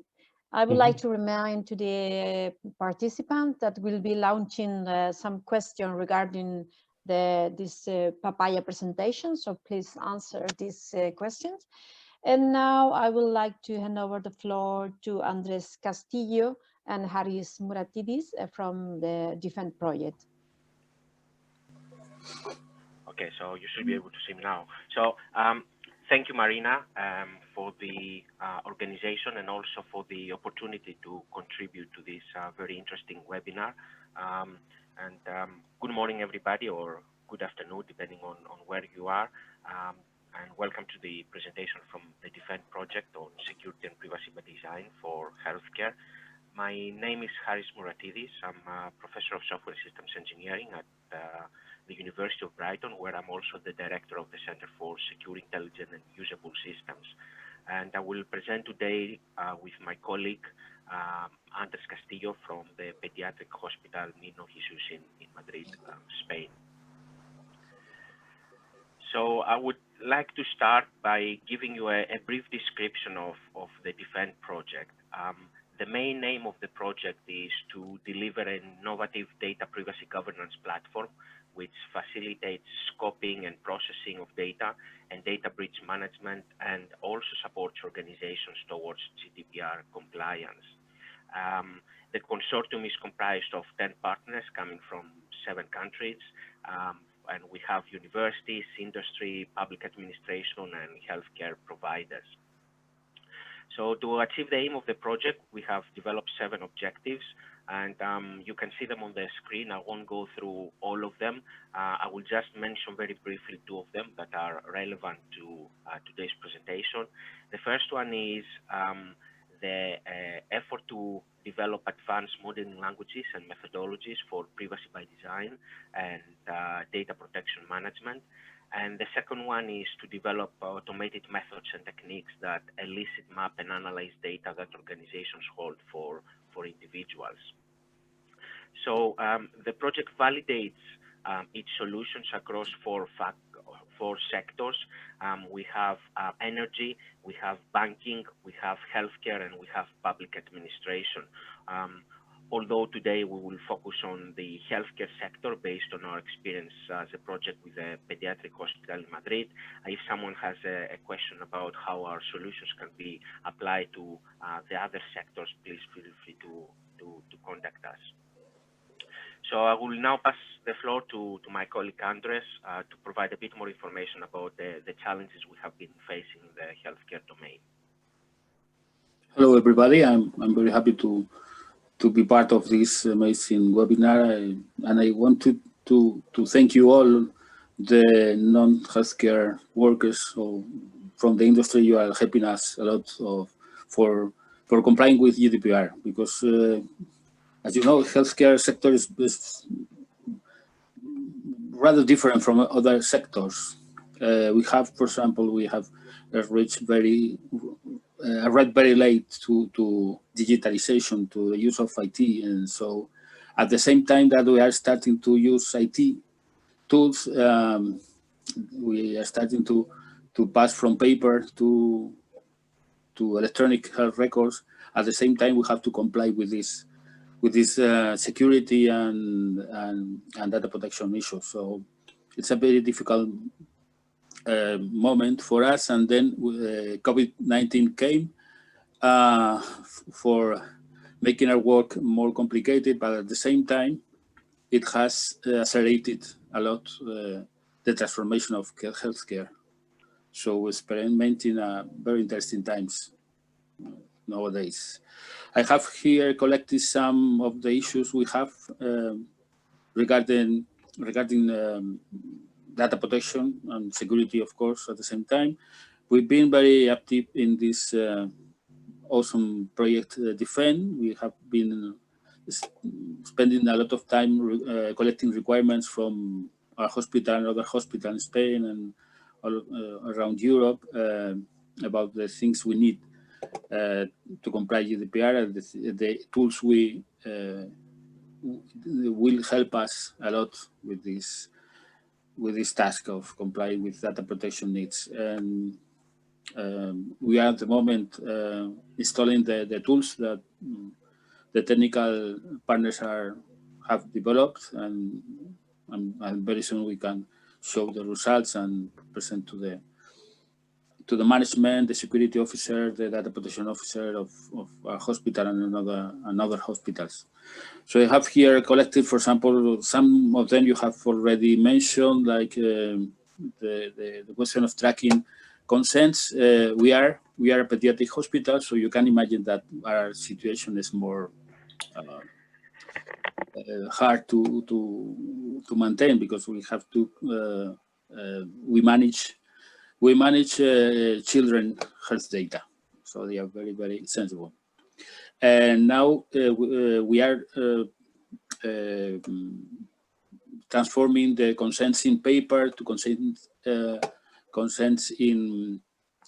I would like to remind to the participants that we'll be launching some question regarding this PAPAYA presentation, so please answer these questions. And now I would like to hand over the floor to Andrés Castillo and Mouratidis from the Defend project. Okay, so you should be able to see me now. So thank you, Marina, for the organization and also for the opportunity to contribute to this very interesting webinar. Good morning, everybody, or good afternoon, depending on where you are. And welcome to the presentation from the Defend project on security and privacy by design for healthcare. My name is Mouratidis. I'm a professor of software systems engineering at the University of Brighton, where I'm also the director of the Center for Secure, Intelligent and Usable Systems. And I will present today with my colleague, Andrés Castillo from the Pediatric Hospital Niño Jesús in Madrid, Spain. So I would like to start by giving you a brief description of the Defend project. The main aim of the project is to deliver an innovative data privacy governance platform which facilitates scoping and processing of data and data breach management, and also supports organizations towards GDPR compliance. The consortium is comprised of 10 partners coming from 7 countries, and we have universities, industry, public administration, and healthcare providers. So to achieve the aim of the project, we have developed 7 objectives, and you can see them on the screen. I won't go through all of them. I will just mention very briefly 2 of them that are relevant to today's presentation. The first one is the effort to develop advanced modeling languages and methodologies for privacy by design and data protection management. And the second one is to develop automated methods and techniques that elicit, map, and analyze data that organizations hold for individuals. So the project validates its solutions across 4 sectors. We have energy, we have banking, we have healthcare, and we have public administration. Although today we will focus on the healthcare sector based on our experience as a project with the Pediatric Hospital in Madrid. If someone has a question about how our solutions can be applied to the other sectors, please feel free to contact us. So I will now pass the floor to my colleague Andrés to provide a bit more information about the challenges we have been facing in the healthcare domain. Hello, everybody. I'm very happy to be part of this amazing webinar, and I wanted to thank you all, the non-healthcare workers from the industry. You are helping us a lot for complying with GDPR, because as you know, healthcare sector is rather different from other sectors. We have, for example, reached very late to digitalization, to the use of IT, and so at the same time that we are starting to use IT tools, we are starting to pass from paper to electronic health records. At the same time, we have to comply with this security and data protection issues. So it's a very difficult moment for us, and then COVID-19 came for making our work more complicated, but at the same time it has accelerated a lot the transformation of healthcare. So we're experimenting very interesting times nowadays. I have here collected some of the issues we have regarding data protection and security, of course, at the same time. We've been very active in this awesome project, Defend. We have been spending a lot of time collecting requirements from our hospital and other hospitals in Spain and all around Europe about the things we need to comply with GDPR. The tools we will help us a lot with this task of complying with data protection needs. And we are at the moment installing the tools that the technical partners have developed, and very soon we can show the results and present to the management, the security officer, the data protection officer of our hospital and other hospitals. So I have here collected, for example, some of them you have already mentioned, like the question of tracking consents. We are a pediatric hospital, so you can imagine that our situation is more hard to maintain, because we have to we manage children health data, so they are very, very sensible. And now we are transforming the consents in paper to consents in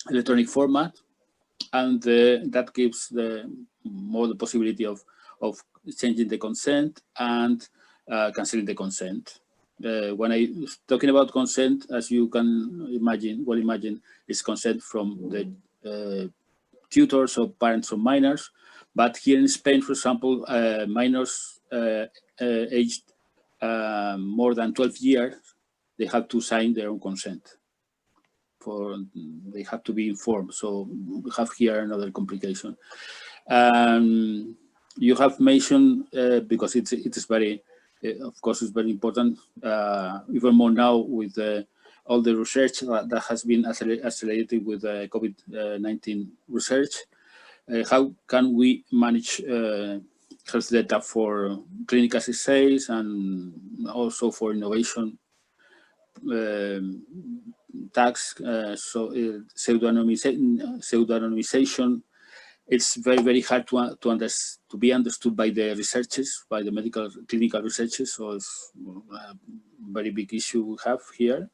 electronic format, and that gives more the possibility of changing the consent and canceling the consent. When I'm talking about consent, as you can imagine, is consent from the tutors or parents of minors. But here in Spain, for example, minors aged more than 12 years, they have to sign their own consent. They have to be informed. So we have here another complication. You have mentioned, because it is very of course, is very important, even more now with all the research that has been accelerated with COVID-19 research. How can we manage health data for clinical assays and also for innovation tasks? So pseudonymization, it's very, very hard to be understood by the researchers, by the medical clinical researchers. So it's a very big issue we have here.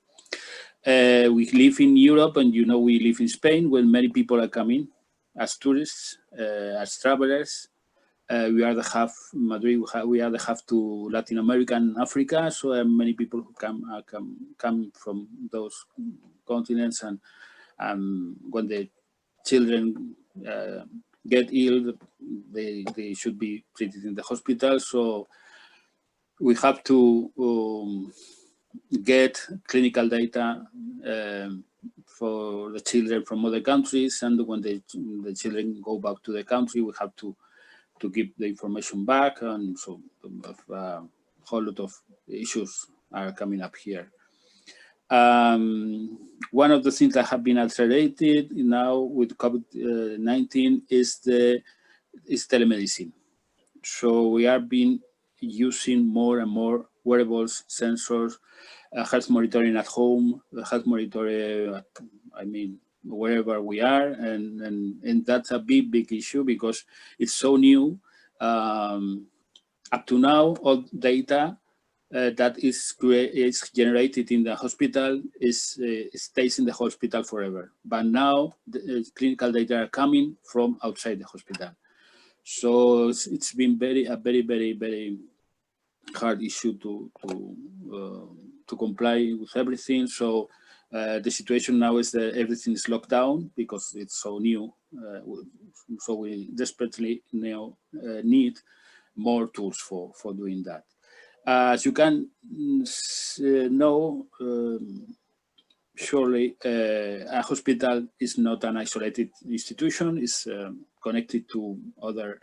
We live in Europe, and you know we live in Spain, where many people are coming as tourists, as travelers. We are the half Madrid. We are the half to Latin America and Africa. So many people who come from those continents, and when the children get ill, they should be treated in the hospital. So we have to get clinical data for the children from other countries, and when the children go back to the country, we have to give the information back, and so a whole lot of issues are coming up here. One of the things that have been accelerated now with COVID-19 is telemedicine. So we are been using more and more wearables, sensors, health monitoring at home, health monitoring, I mean, wherever we are, and that's a big issue because it's so new. Up to now, all data that is generated in the hospital stays in the hospital forever. But now the clinical data are coming from outside the hospital. So it's been a very hard issue to comply with everything. So the situation now is that everything is locked down because it's so new. So we desperately now need more tools for doing that. As you can know, surely a hospital is not an isolated institution. It's connected to other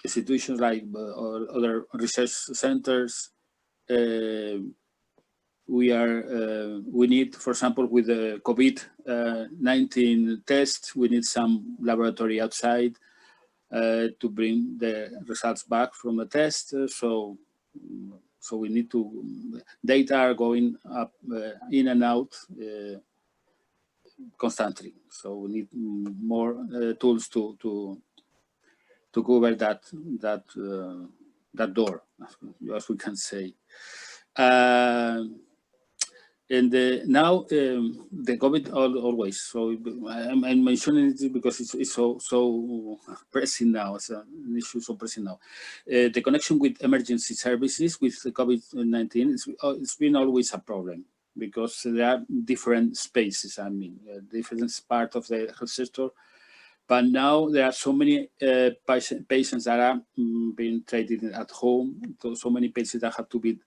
institutions like other research centers. We need, for example, with the COVID-19 test, we need some laboratory outside to bring the results back from the test. So we need data are going up, in and out constantly. So we need more tools to cover that door, as we can say. And now the COVID always. So I'm mentioning it because it's so pressing now. It's an issue so pressing now. The connection with emergency services with the COVID-19, it's been always a problem because there are different spaces. I mean, different part of the health sector. But now there are so many patients that are being treated at home. So many patients that have to be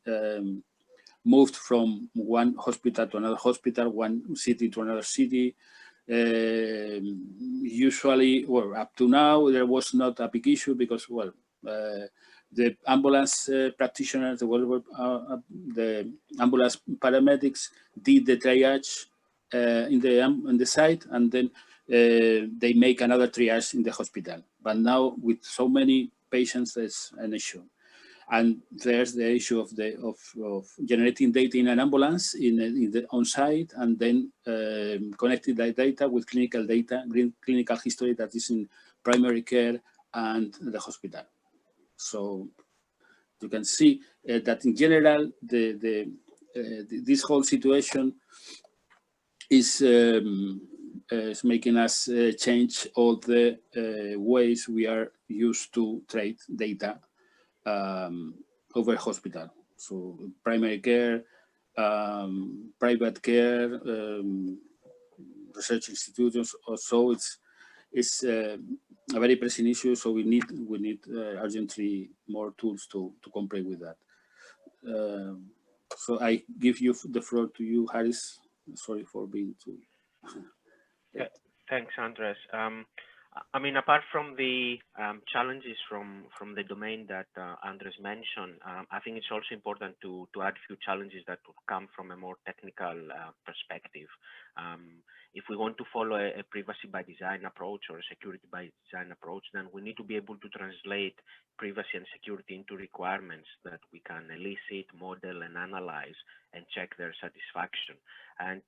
moved from one hospital to another hospital, one city to another city. Usually, well, up to now, there was not a big issue because, well, the ambulance practitioners, the ambulance paramedics did the triage in the site, and then they make another triage in the hospital. But now, with so many patients, there's an issue. And there's the issue of generating data in an ambulance on site, and then connecting that data with clinical data, clinical history that is in primary care and the hospital. So you can see that in general, this whole situation is making us change all the ways we are used to trade data over hospital. So primary care, private care, research institutions. Also, it's a very pressing issue. So we need urgently more tools to comply with that. So I give you the floor to you, Harris. Sorry for being too. Yeah, thanks, Andrés. I mean, apart from the challenges from the domain that Andrés mentioned, I think it's also important to add a few challenges that would come from a more technical perspective. If we want to follow a privacy by design approach or a security by design approach, then we need to be able to translate privacy and security into requirements that we can elicit, model, and analyze and check their satisfaction. And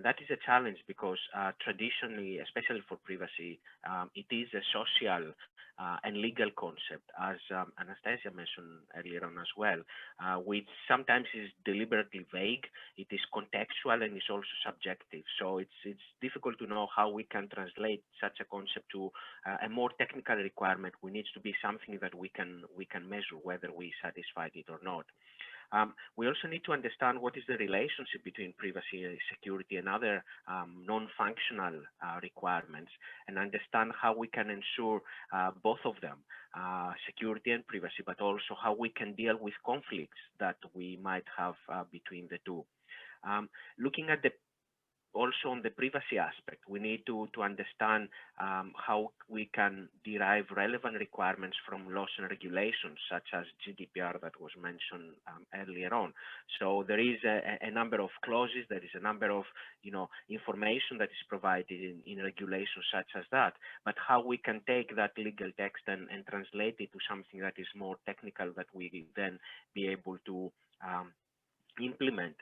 that is a challenge because traditionally, especially for privacy, it is a social and legal concept, as Anastasia mentioned earlier on as well, which sometimes is deliberately vague. It is contextual and is also subjective. So it's difficult to know how we can translate such a concept to a more technical requirement. We need to be something that we can measure whether we satisfied it or not. We also need to understand what is the relationship between privacy and security and other non-functional requirements, and understand how we can ensure both of them, security and privacy, but also how we can deal with conflicts that we might have between the two. Looking at also on the privacy aspect, we need to understand how we can derive relevant requirements from laws and regulations, such as GDPR that was mentioned earlier on. So there is a number of clauses, there is a number of information that is provided in regulations such as that, but how we can take that legal text and translate it to something that is more technical that we then be able to implement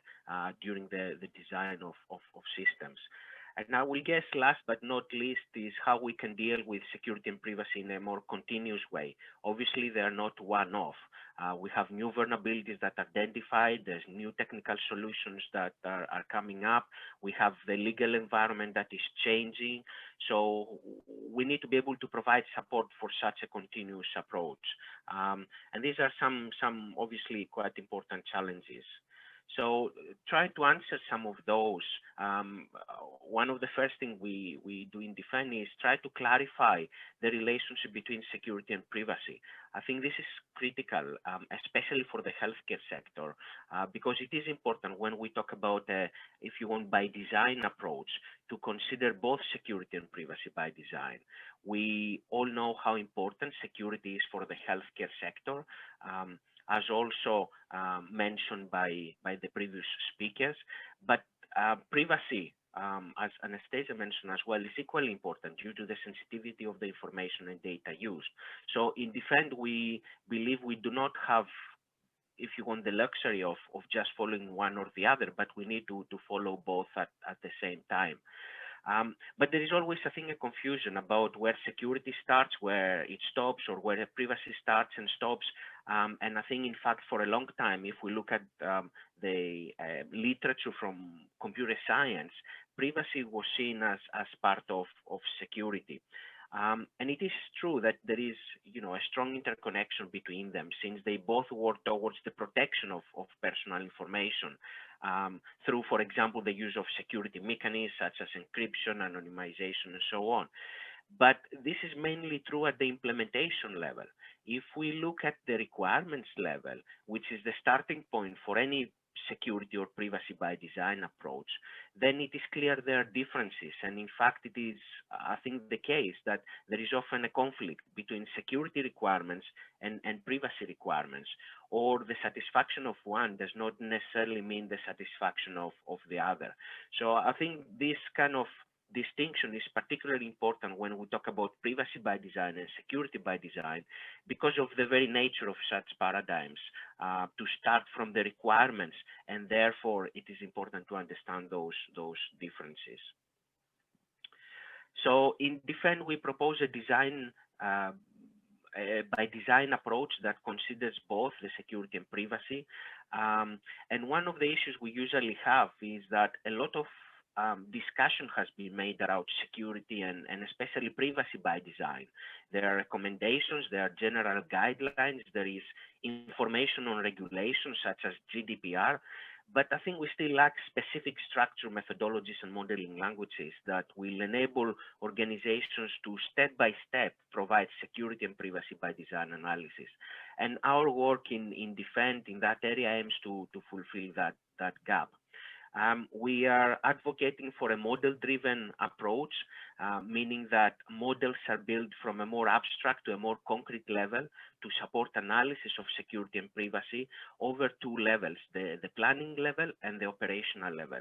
during the design of systems. And I will guess last but not least is how we can deal with security and privacy in a more continuous way. Obviously, they are not one-off. We have new vulnerabilities that are identified. There's new technical solutions that are coming up. We have the legal environment that is changing. So we need to be able to provide support for such a continuous approach. And these are some obviously quite important challenges. So try to answer some of those. One of the first things we do in Defend is try to clarify the relationship between security and privacy. I think this is critical, especially for the healthcare sector, because it is important when we talk about, if you want, by design approach, to consider both security and privacy by design. We all know how important security is for the healthcare sector. As also mentioned by the previous speakers, but privacy, as Anastasia mentioned as well, is equally important due to the sensitivity of the information and data used. So in Defend, we believe we do not have, if you want, the luxury of just following one or the other, but we need to follow both at the same time. But there is always, I think, a confusion about where security starts, where it stops, or where privacy starts and stops. And I think, in fact, for a long time, if we look at the literature from computer science, privacy was seen as part of security. And it is true that there is, a strong interconnection between them, since they both work towards the protection of personal information through, for example, the use of security mechanisms such as encryption, anonymization, and so on. But this is mainly true at the implementation level. If we look at the requirements level, which is the starting point for any security or privacy by design approach, then it is clear there are differences. And in fact, it is, I think, the case that there is often a conflict between security requirements and privacy requirements, or the satisfaction of one does not necessarily mean the satisfaction of the other. So I think this kind of distinction is particularly important when we talk about privacy by design and security by design, because of the very nature of such paradigms, to start from the requirements, and therefore it is important to understand those differences. So in Defend, we propose a design by design approach that considers both the security and privacy. And one of the issues we usually have is that a lot of discussion has been made around security and especially privacy by design. There are recommendations, there are general guidelines, there is information on regulations such as GDPR, but I think we still lack specific structure, methodologies, and modeling languages that will enable organizations to step by step provide security and privacy by design analysis. And our work in Defend in that area aims to fulfill that gap. We are advocating for a model-driven approach, meaning that models are built from a more abstract to a more concrete level to support analysis of security and privacy over two levels, the planning level and the operational level.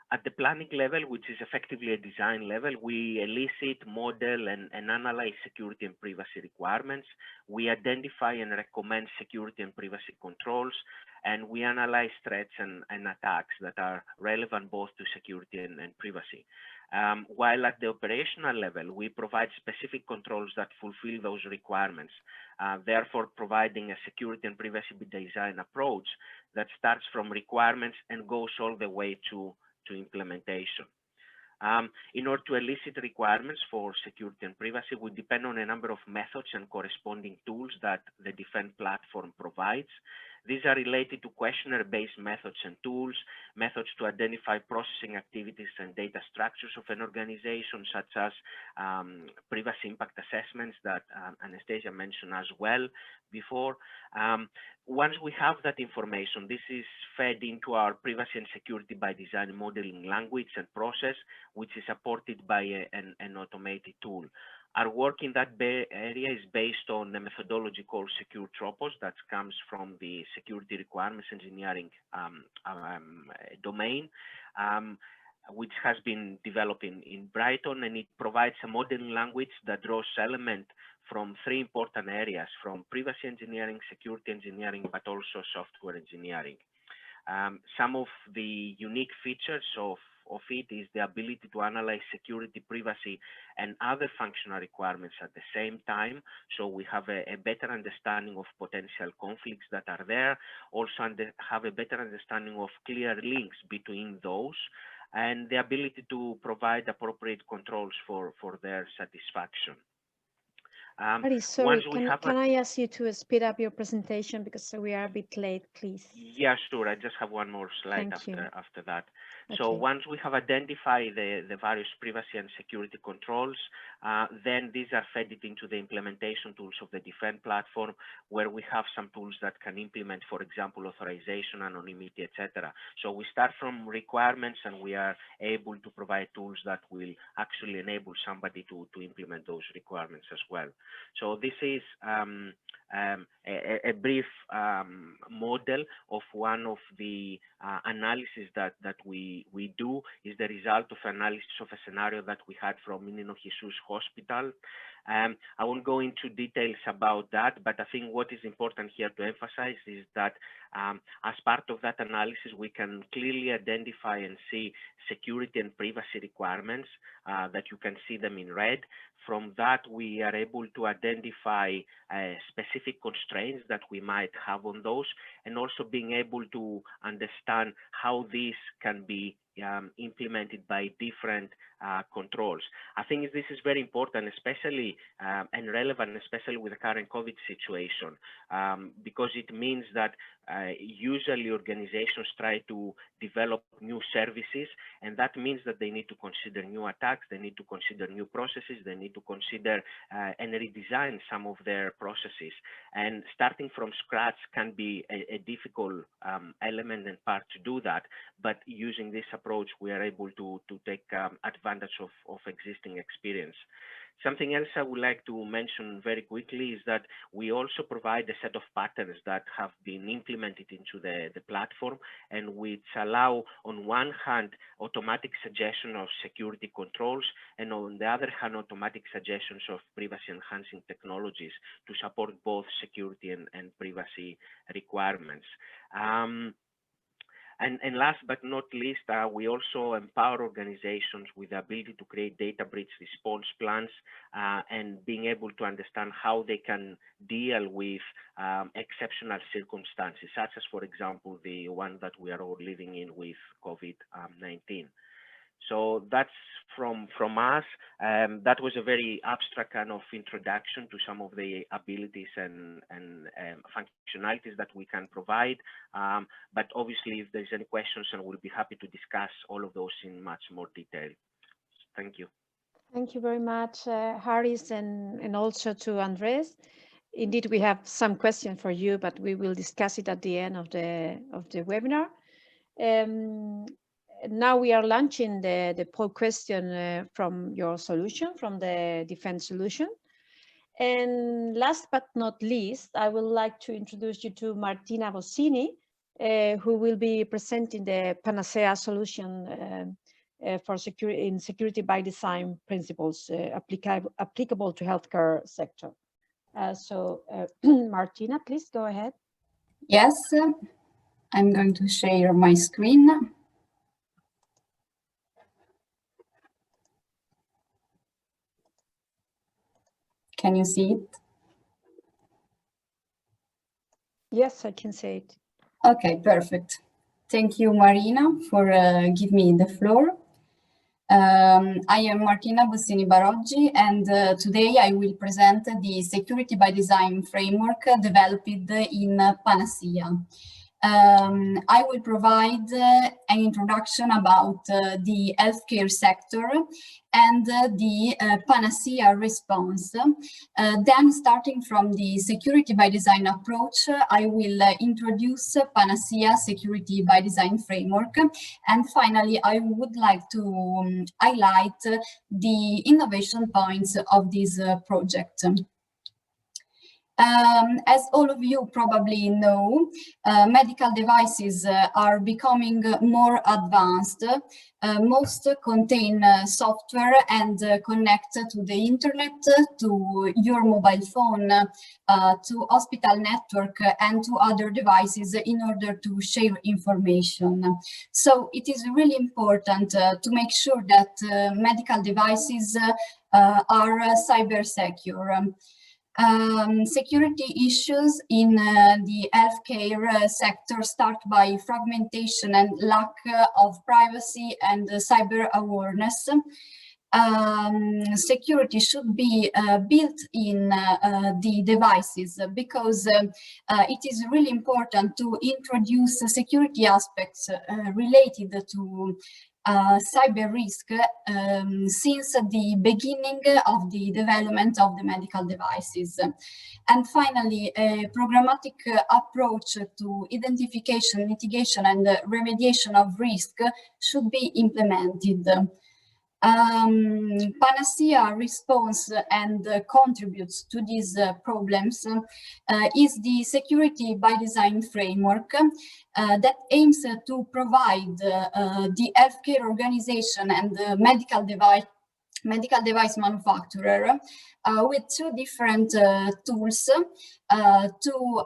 At the planning level, which is effectively a design level, we elicit, model, and analyze security and privacy requirements. We identify and recommend security and privacy controls, and we analyze threats and attacks that are relevant both to security and privacy. While at the operational level, we provide specific controls that fulfill those requirements, therefore providing a security and privacy design approach that starts from requirements and goes all the way to implementation. In order to elicit requirements for security and privacy, we depend on a number of methods and corresponding tools that the Defend platform provides. These are related to questionnaire-based methods and tools, methods to identify processing activities and data structures of an organization, such as privacy impact assessments that Anastasia mentioned as well before. Once we have that information, this is fed into our privacy and security by design modeling language and process, which is supported by an automated tool. Our work in that area is based on a methodology called Secure Tropos that comes from the security requirements engineering domain, which has been developed in Brighton, and it provides a modeling language that draws elements from three important areas, from privacy engineering, security engineering, but also software engineering. Some of the unique features of it is the ability to analyze security, privacy, and other functional requirements at the same time. So we have a better understanding of potential conflicts that are there, also have a better understanding of clear links between those, and the ability to provide appropriate controls for their satisfaction. Sorry, can I ask you to speed up your presentation because we are a bit late, please? Yeah, sure. I just have one more slide after that. Okay. So once we have identified the various privacy and security controls, then these are fed into the implementation tools of the Defend platform, where we have some tools that can implement, for example, authorization, anonymity, etc. So we start from requirements, and we are able to provide tools that will actually enable somebody to implement those requirements as well. So this is a brief model of one of the analysis that we do. Is the result of analysis of a scenario that we had from Niño Jesús Hospital. I won't go into details about that, but I think what is important here to emphasize is that as part of that analysis, we can clearly identify and see security and privacy requirements that you can see them in red. From that, we are able to identify specific constraints that we might have on those, and also being able to understand how these can be implemented by different controls. I think this is very important, especially and relevant, especially with the current COVID situation, because it means that usually organizations try to develop new services, and that means that they need to consider new attacks, they need to consider new processes, they need to consider and redesign some of their processes. And starting from scratch can be a difficult element and part to do that, but using this approach, we are able to take advantage of existing experience. Something else I would like to mention very quickly is that we also provide a set of patterns that have been implemented into the platform, and which allow, on one hand, automatic suggestion of security controls, and on the other hand, automatic suggestions of privacy enhancing technologies to support both security and privacy requirements. And last but not least, we also empower organizations with the ability to create data breach response plans and being able to understand how they can deal with exceptional circumstances, such as, for example, the one that we are all living in with COVID-19. So that's from us. That was a very abstract kind of introduction to some of the abilities and functionalities that we can provide. But obviously, if there's any questions, and we'll be happy to discuss all of those in much more detail. Thank you. Thank you very much, Haris, and also to Andrés. Indeed, we have some questions for you, but we will discuss it at the end of the webinar. Now we are launching the poll question from your solution, from the defense solution. And last but not least, I would like to introduce you to Martina Bossini, who will be presenting the PANACEA solution for security by design principles applicable to healthcare sector. Martina, please go ahead. Yes, I'm going to share my screen. Can you see it? Yes, I can see it. Okay, perfect. Thank you, Marina, for giving me the floor. I am Martina Bossini Baroggi, and today I will present the Security by Design framework developed in PANACEA. I will provide an introduction about the healthcare sector and the PANACEA response. Then, starting from the Security by Design approach, I will introduce PANACEA Security by Design framework. And finally, I would like to highlight the innovation points of this project. As all of you probably know, medical devices are becoming more advanced. Most contain software and connect to the internet, to your mobile phone, to hospital network, and to other devices in order to share information. So it is really important to make sure that medical devices are cyber secure. Security issues in the healthcare sector start by fragmentation and lack of privacy and cyber awareness. Security should be built in the devices because it is really important to introduce security aspects related to cyber risk since the beginning of the development of the medical devices. And finally, a programmatic approach to identification, mitigation, and remediation of risk should be implemented. PANACEA responds and contributes to these problems is the Security by Design framework that aims to provide the healthcare organization and the medical device manufacturer with two different tools to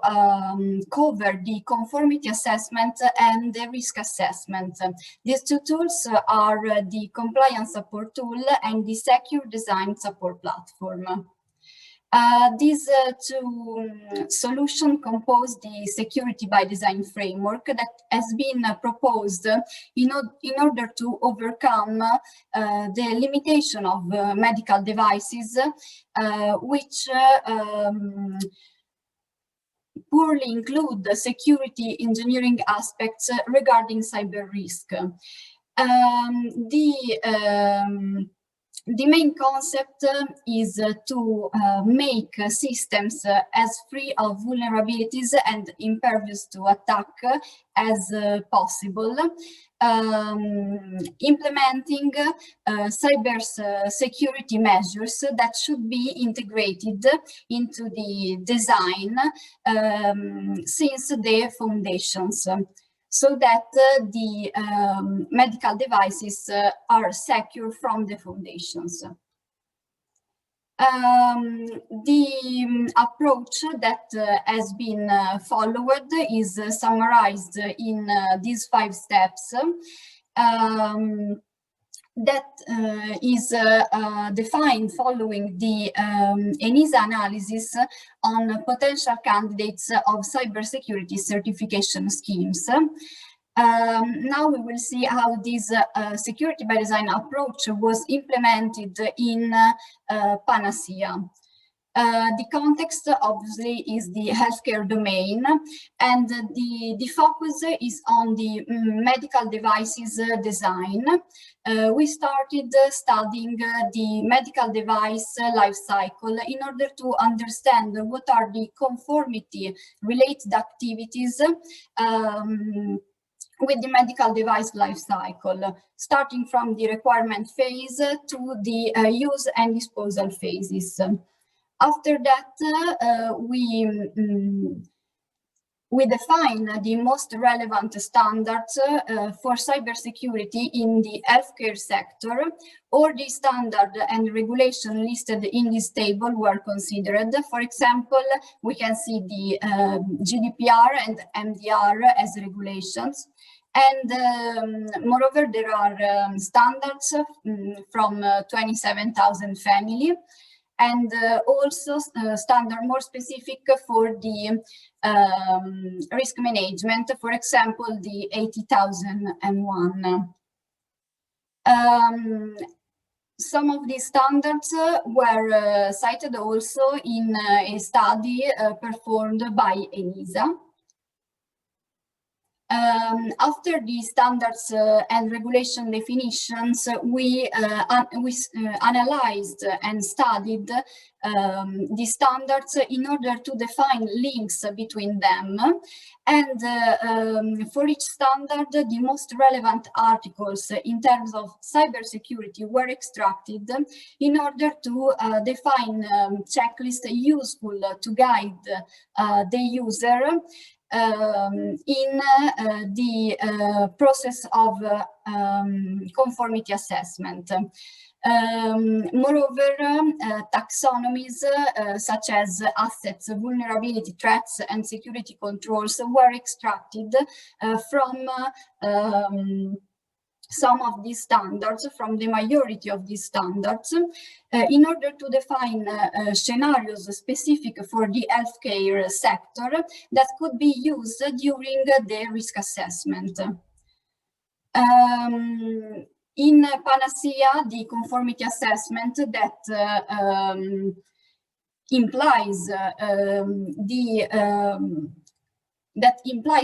cover the conformity assessment and the risk assessment. These two tools are the compliance support tool and the secure design support platform. These two solutions compose the Security by Design framework that has been proposed in order to overcome the limitation of medical devices, which poorly include the security engineering aspects regarding cyber risk. The main concept is to make systems as free of vulnerabilities and impervious to attack as possible, implementing cyber security measures that should be integrated into the design since the foundations, so that the medical devices are secure from the foundations. The approach that has been followed is summarized in these 5 steps. That is defined following the ENISA analysis on potential candidates of cybersecurity certification schemes. Now we will see how this Security by Design approach was implemented in PANACEA. The context obviously is the healthcare domain, and the focus is on the medical devices design. We started studying the medical device life cycle in order to understand what are the conformity related activities with the medical device life cycle, starting from the requirement phase to the use and disposal phases. After that, we define the most relevant standards for cybersecurity in the healthcare sector, or the standard and regulation listed in this table were considered. For example, we can see the GDPR and MDR as regulations. And moreover, there are standards from 27,000 family, and also standard more specific for the risk management, for example, the 80,001. Some of these standards were cited also in a study performed by ENISA. After the standards and regulation definitions, we analyzed and studied the standards in order to define links between them. And for each standard, the most relevant articles in terms of cybersecurity were extracted in order to define checklists useful to guide the user in the process of conformity assessment. Moreover, taxonomies such as assets, vulnerability, threats, and security controls were extracted from some of these standards, from the majority of these standards, in order to define scenarios specific for the healthcare sector that could be used during the risk assessment. In PANACEA, the conformity assessment that implies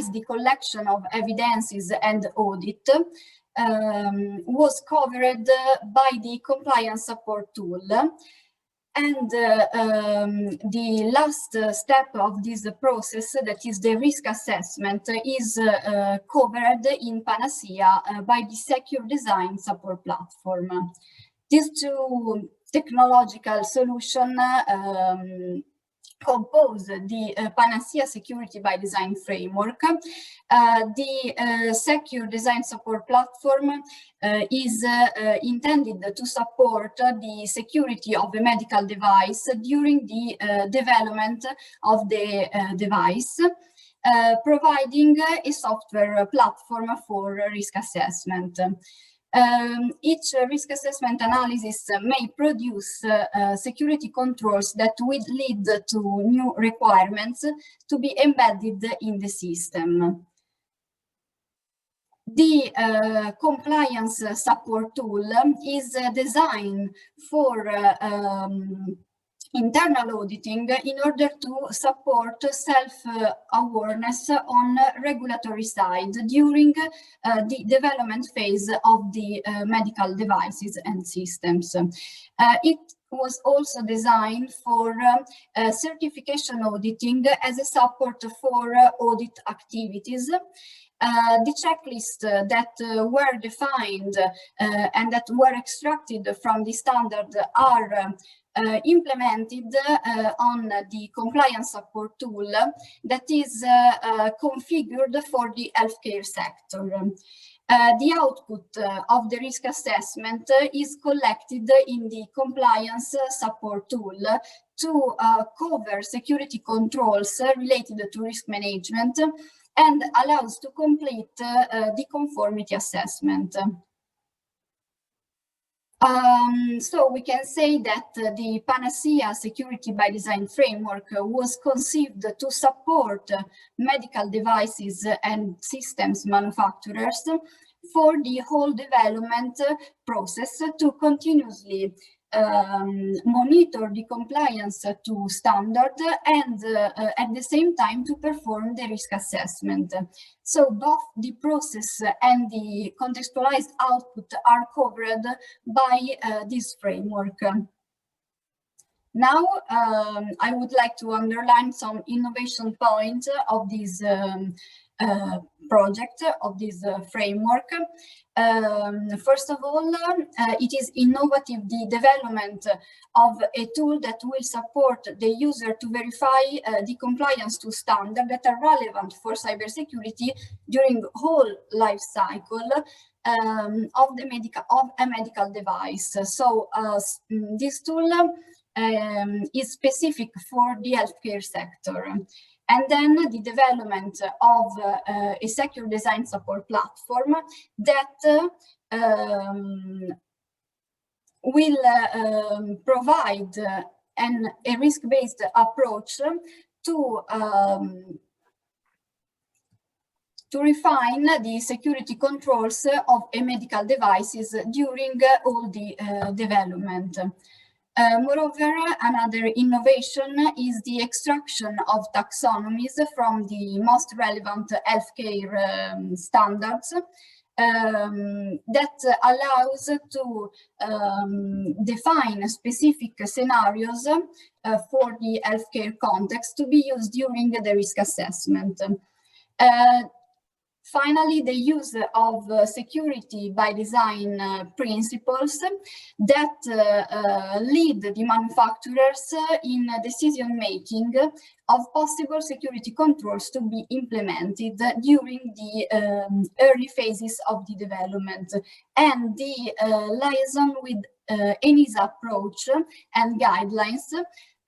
the collection of evidences and audit was covered by the compliance support tool. And the last step of this process, that is the risk assessment, is covered in PANACEA by the secure design support platform. These two technological solutions compose the PANACEA Security by Design framework. The Secure Design Support Platform is intended to support the security of a medical device during the development of the device, providing a software platform for risk assessment. Each risk assessment analysis may produce security controls that will lead to new requirements to be embedded in the system. The compliance support tool is designed for internal auditing in order to support self-awareness on regulatory side during the development phase of the medical devices and systems. It was also designed for certification auditing as a support for audit activities. The checklists that were defined and that were extracted from the standard are implemented on the compliance support tool that is configured for the healthcare sector. The output of the risk assessment is collected in the compliance support tool to cover security controls related to risk management and allows to complete the conformity assessment. So we can say that the PANACEA Security by Design framework was conceived to support medical devices and systems manufacturers for the whole development process to continuously monitor the compliance to standard and at the same time to perform the risk assessment. So both the process and the contextualized output are covered by this framework. Now, I would like to underline some innovation points of this project, of this framework. First of all, it is innovative, the development of a tool that will support the user to verify the compliance to standards that are relevant for cybersecurity during the whole life cycle of a medical device. So this tool is specific for the healthcare sector. And then the development of a secure design support platform that will provide a risk-based approach to refine the security controls of a medical devices during all the development. Moreover, another innovation is the extraction of taxonomies from the most relevant healthcare standards that allows to define specific scenarios for the healthcare context to be used during the risk assessment. Finally, the use of security by design principles that lead the manufacturers in decision-making of possible security controls to be implemented during the early phases of the development, and the liaison with ENISA approach and guidelines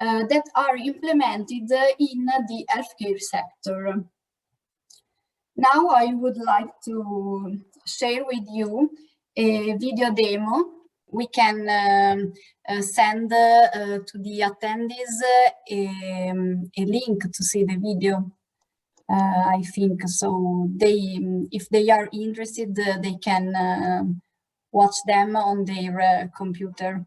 that are implemented in the healthcare sector. Now I would like to share with you a video demo. We can send to the attendees a link to see the video, I think. So if they are interested, they can watch them on their computer.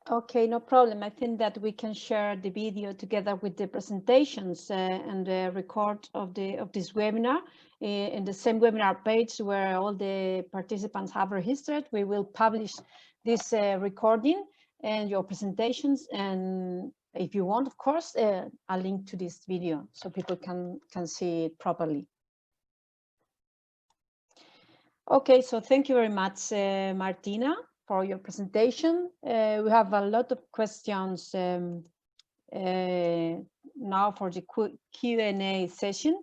Okay, no problem. I think that we can share the video together with the presentations and the record of this webinar in the same webinar page where all the participants have registered. We will publish this recording and your presentations, and if you want, of course, a link to this video so people can see it properly. Okay, so thank you very much, Martina, for your presentation. We have a lot of questions now for the Q&A session.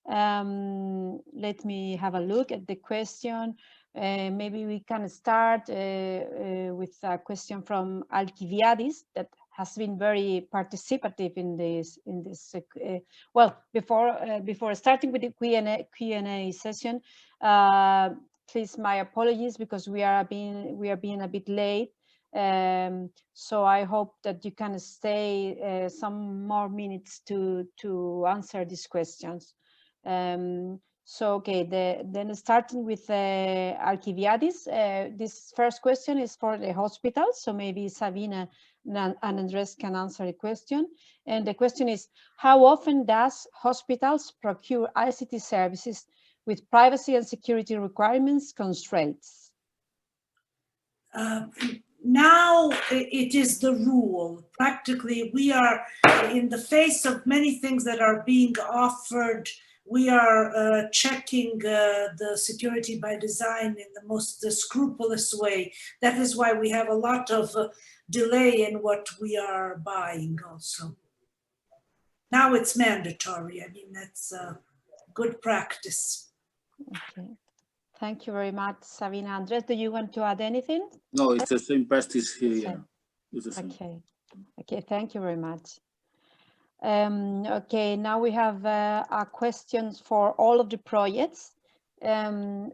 Let me have a look at the question. Maybe we can start with a question from Alcibiades that has been very participative in this. Well, before starting with the Q&A session, please, my apologies because we are being a bit late. So I hope that you can stay some more minutes to answer these questions. So okay, then starting with Alcibiades, this first question is for the hospital. So maybe Sabina and Andrés can answer the question. And the question is, how often does hospitals procure ICT services with privacy and security requirements constraints? Now it is the rule. Practically, we are in the face of many things that are being offered. We are checking the security by design in the most scrupulous way. That is why we have a lot of delay in what we are buying also. Now it's mandatory. I mean, that's good practice. Okay. Thank you very much, Sabina. Andrés, do you want to add anything? No, it's the same practice here. It's the same. Okay. Okay, thank you very much. Okay, now we have a questions for all of the projects, and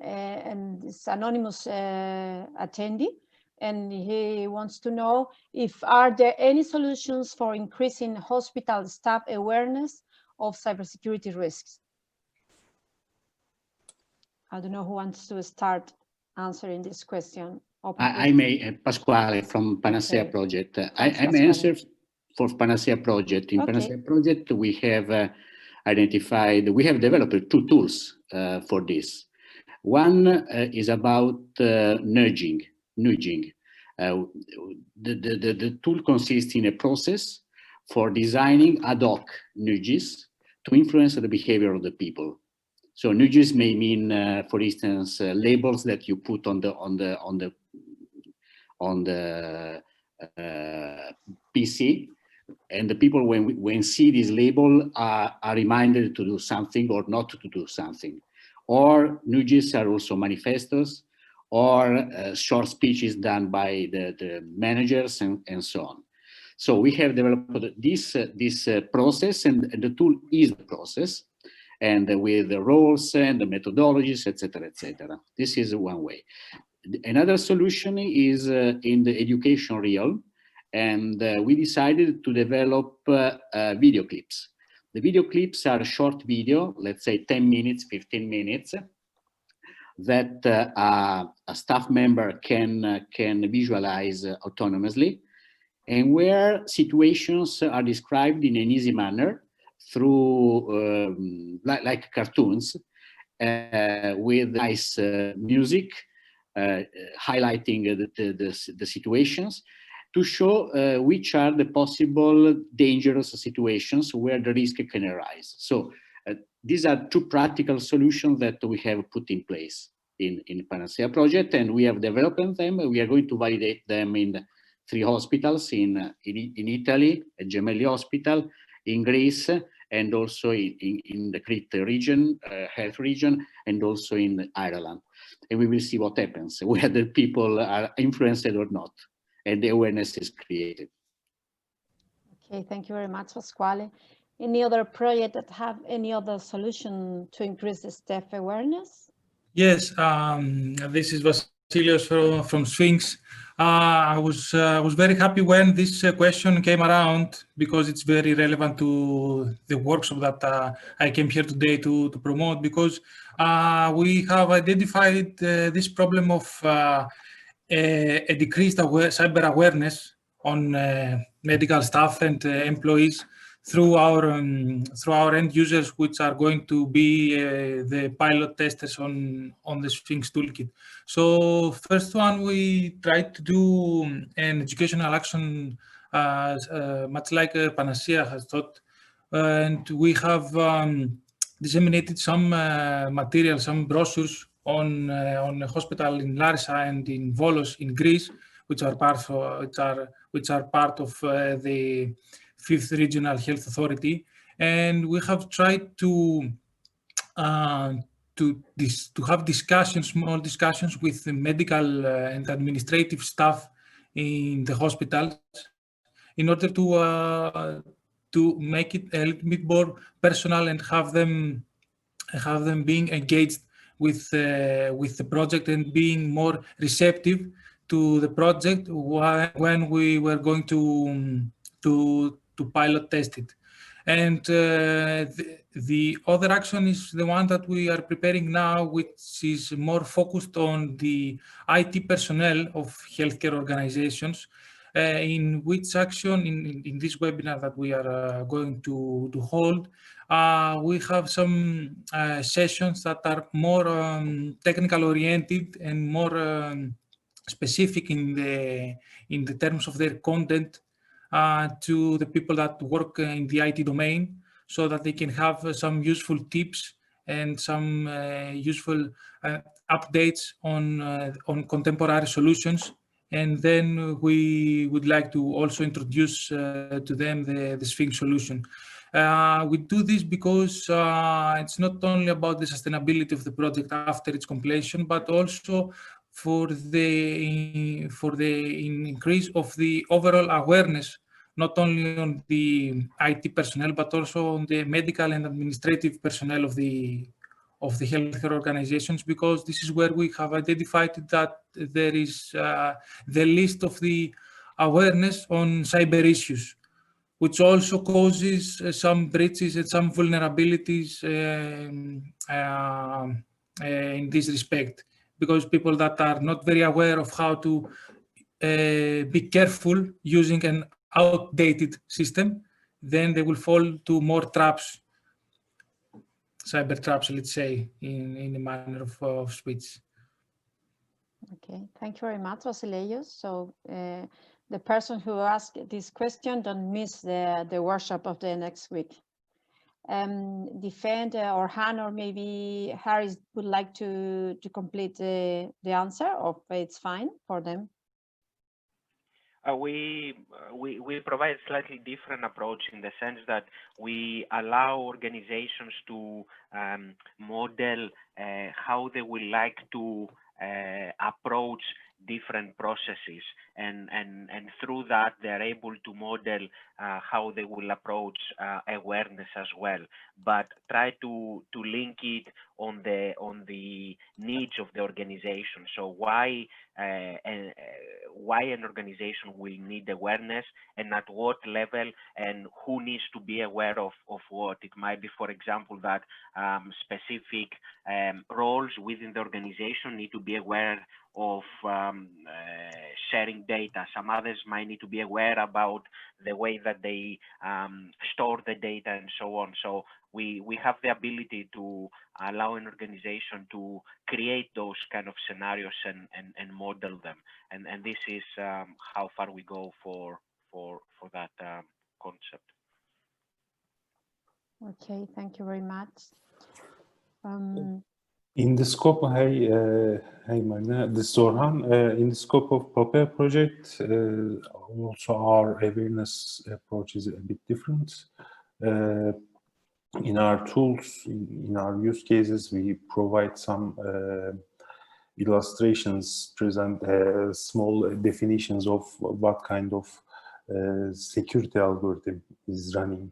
this anonymous attendee, and he wants to know if are there any solutions for increasing hospital staff awareness of cybersecurity risks? I don't know who wants to start answering this question. I may, Pasquale from PANACEA project. I may answer for PANACEA project. In PANACEA project, we have we have developed two tools for this. One is about nudging. The tool consists in a process for designing ad hoc nudges to influence the behavior of the people. So nudges may mean, for instance, labels that you put on the PC, and the people when see this label are reminded to do something or not to do something. Or nudges are also manifestos, or short speeches done by the managers and so on. So we have developed this process, and the tool is the process, and with the roles and the methodologies, etc., etc. This is one way. Another solution is in the education realm, and we decided to develop video clips. The video clips are short video, let's say 10 minutes, 15 minutes, that a staff member can visualize autonomously, and where situations are described in an easy manner through like cartoons with nice music highlighting the situations to show which are the possible dangerous situations where the risk can arise. So these are two practical solutions that we have put in place in PANACEA project, and we have developed them. We are going to validate them in 3 hospitals in Italy, at Gemelli Hospital, in Greece, and also in the Crete region, health region, and also in Ireland. And we will see what happens, whether people are influenced or not, and the awareness is created. Okay, thank you very much, Pasquale. Any other project that have any other solution to increase the staff awareness? Yes, this is Vasilios from Sphinx. I was very happy when this question came around, because it's very relevant to the workshop that I came here today to promote, because we have identified this problem of a decreased cyber awareness on medical staff and employees through our end users, which are going to be the pilot testers on the Sphinx toolkit. So first one, we tried to do an educational action much like PANACEA has taught, and we have disseminated some material, some brochures on a hospital in Larissa and in Volos in Greece, which are part of the 5th Regional Health Authority, and we have tried to have small discussions with the medical and administrative staff in the hospitals, in order to make it a little bit more personal and have them being engaged with the project and being more receptive to the project when we were going to pilot test it. And the other action is the one that we are preparing now, which is more focused on the IT personnel of healthcare organizations, in which action, in this webinar that we are going to hold, we have some sessions that are more technical oriented and more specific in the terms of their content to the people that work in the IT domain, so that they can have some useful tips and some useful updates on contemporary solutions. And then we would like to also introduce to them the Sphinx solution. We do this because it's not only about the sustainability of the project after its completion, but also for the increase of the overall awareness, not only on the IT personnel, but also on the medical and administrative personnel of the healthcare organizations, because this is where we have identified that there is the list of the awareness on cyber issues, which also causes some breaches and some vulnerabilities in this respect, because people that are not very aware of how to be careful using an outdated system, then they will fall to more traps, cyber traps, let's say, in a manner of speech. Okay, thank you very much, Vasilios. So the person who asked this question, don't miss the workshop of the next week. defend Orhan or maybe Harris would like to complete the answer, or it's fine for them? We provide a slightly different approach in the sense that we allow organizations to model how they would like to approach different processes, and through that they're able to model how they will approach awareness as well, but try to link it on the needs of the organization. So why an organization will need awareness, and at what level, and who needs to be aware of what. It might be, for example, that specific roles within the organization need to be aware of sharing data. Some others might need to be aware about the way that they store the data and so on. So we have the ability to allow an organization to create those kind of scenarios and model them. And this is how far we go for that concept. Okay, thank you very much. In the scope, hey Marina, this is Orhan. In the scope of PAPAYA project, also our awareness approach is a bit different. In our tools, in our use cases, we provide some illustrations, present small definitions of what kind of security algorithm is running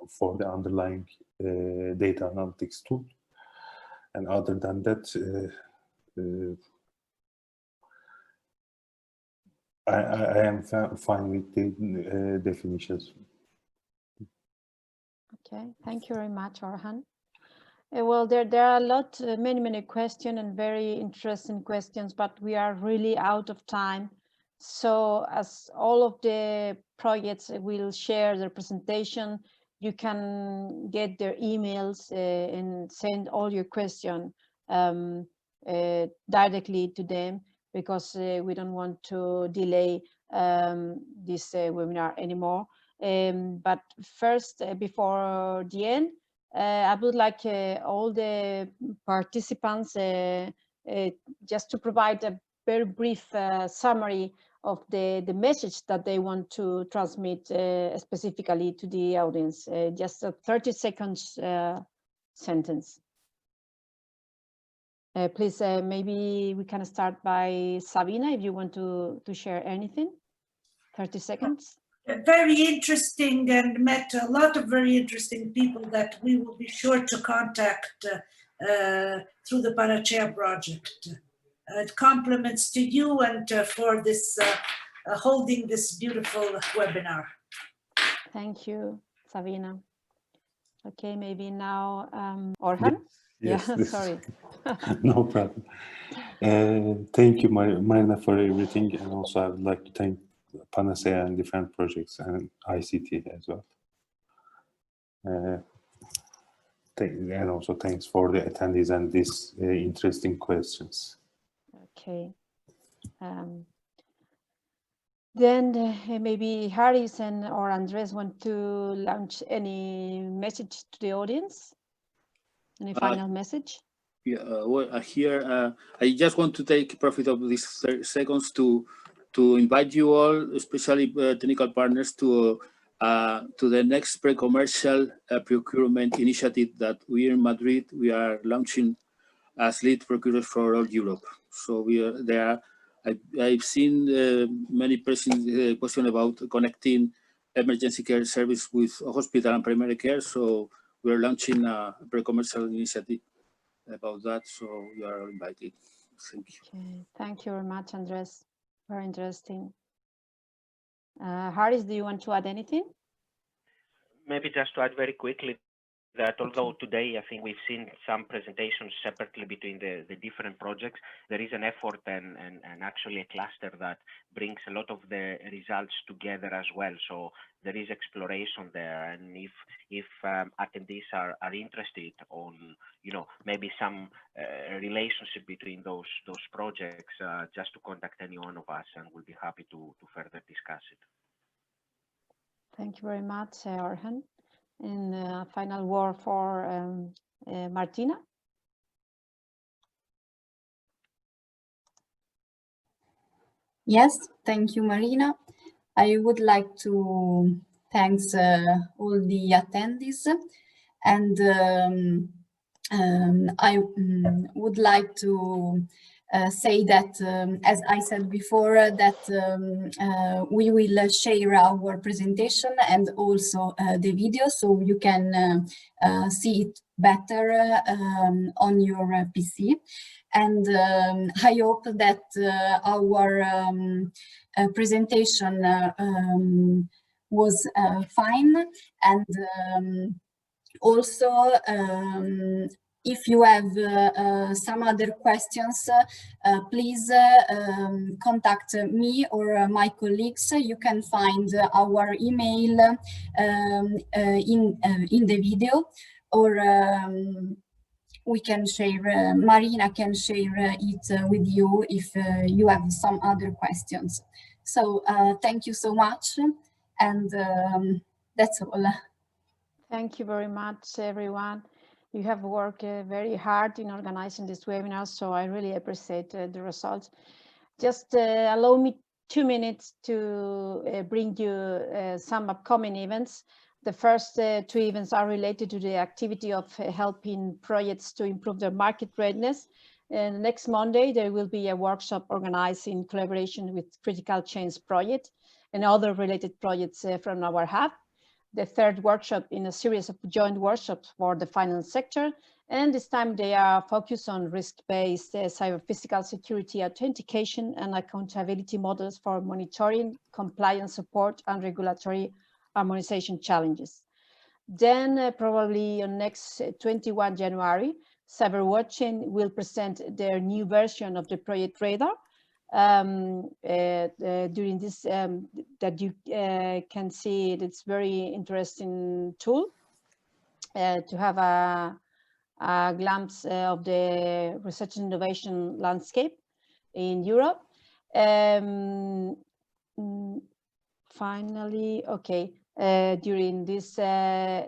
for the underlying data analytics tool. And other than that, I am fine with the definitions. Okay, thank you very much, Orhan. Well, there are a lot, many questions and very interesting questions, but we are really out of time. So as all of the projects will share their presentation, you can get their emails and send all your questions directly to them, because we don't want to delay this webinar anymore. But first, before the end, I would like all the participants just to provide a very brief summary of the message that they want to transmit specifically to the audience. Just a 30 seconds sentence. Please, maybe we can start by Sabina, if you want to share anything. 30 seconds. Very interesting, and met a lot of very interesting people that we will be sure to contact through the PANACEA project. Compliments to you and for this holding this beautiful webinar. Thank you, Sabina. Okay, maybe now Orhan. Yes, yeah, sorry. No problem. Thank you, Marina, for everything, and also I would like to thank PANACEA and different projects and ICT as well. And also thanks for the attendees and these interesting questions. Okay. Then maybe Harris or Andrés want to launch any message to the audience? Any final message? Yeah, well, here I just want to take profit of these 30 seconds to invite you all, especially technical partners, to the next pre-commercial procurement initiative that we in Madrid we are launching as lead procurers for all Europe. So we are there. I've seen many questions about connecting emergency care service with hospital and primary care. So we're launching a pre-commercial initiative about that. So you are invited. Thank you. Okay. Thank you very much, Andrés. Very interesting. Harris, do you want to add anything? Maybe just to add very quickly that although today I think we've seen some presentations separately between the different projects, there is an effort and actually a cluster that brings a lot of the results together as well. So there is exploration there, and if attendees are interested on, you know, maybe some relationship between those projects, just to contact any one of us, and we'll be happy to further discuss it. Thank you very much, Orhan. And final word for Martina. Yes, thank you, Marina. I would like to thank all the attendees, and I would like to say that, as I said before, that we will share our presentation and also the video, so you can see it better on your PC. And I hope that our presentation was fine. And also, if you have some other questions, please contact me or my colleagues. You can find our email in the video, or we can share, Marina can share it with you if you have some other questions. So thank you so much, and that's all. Thank you very much, everyone. You have worked very hard in organizing this webinar, so I really appreciate the results. Just allow me 2 minutes to bring you some upcoming events. The first 2 events are related to the activity of helping projects to improve their market readiness. And next Monday, there will be a workshop organized in collaboration with Critical Change Project and other related projects from our hub. The third workshop in a series of joint workshops for the finance sector. And this time they are focused on risk-based cyber physical security authentication and accountability models for monitoring, compliance support, and regulatory harmonization challenges. Then probably on next 21 January, Cyberwatching will present their new version of the Project Radar. During this, that you can see it's very interesting tool to have a glimpse of the research and innovation landscape in Europe. Finally, okay, during these days,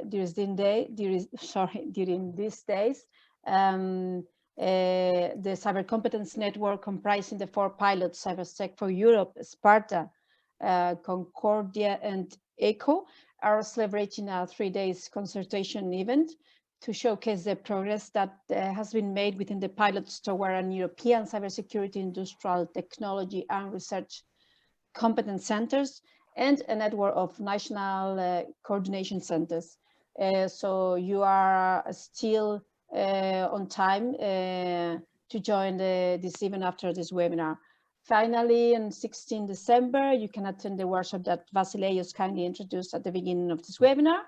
the Cyber Competence Network, comprising the 4 pilots, CyberSec for Europe, Sparta, Concordia, and ECHO, are celebrating a 3-day consultation event to showcase the progress that has been made within the pilots toward an European cybersecurity industrial technology and research competence centers and a network of national coordination centers. So you are still on time to join this event after this webinar. Finally, on 16 December, you can attend the workshop that Vasileios kindly introduced at the beginning of this webinar.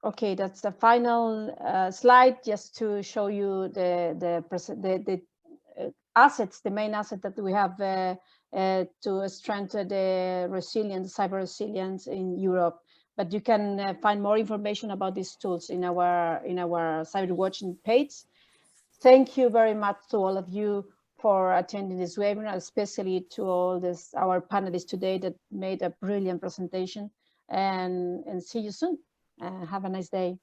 Okay, that's the final slide, just to show you the assets, the main asset that we have to strengthen the resilience, cyber resilience in Europe. But you can find more information about these tools in our Cyberwatching page. Thank you very much to all of you for attending this webinar, especially to all our panelists today that made a brilliant presentation. And see you soon. Have a nice day.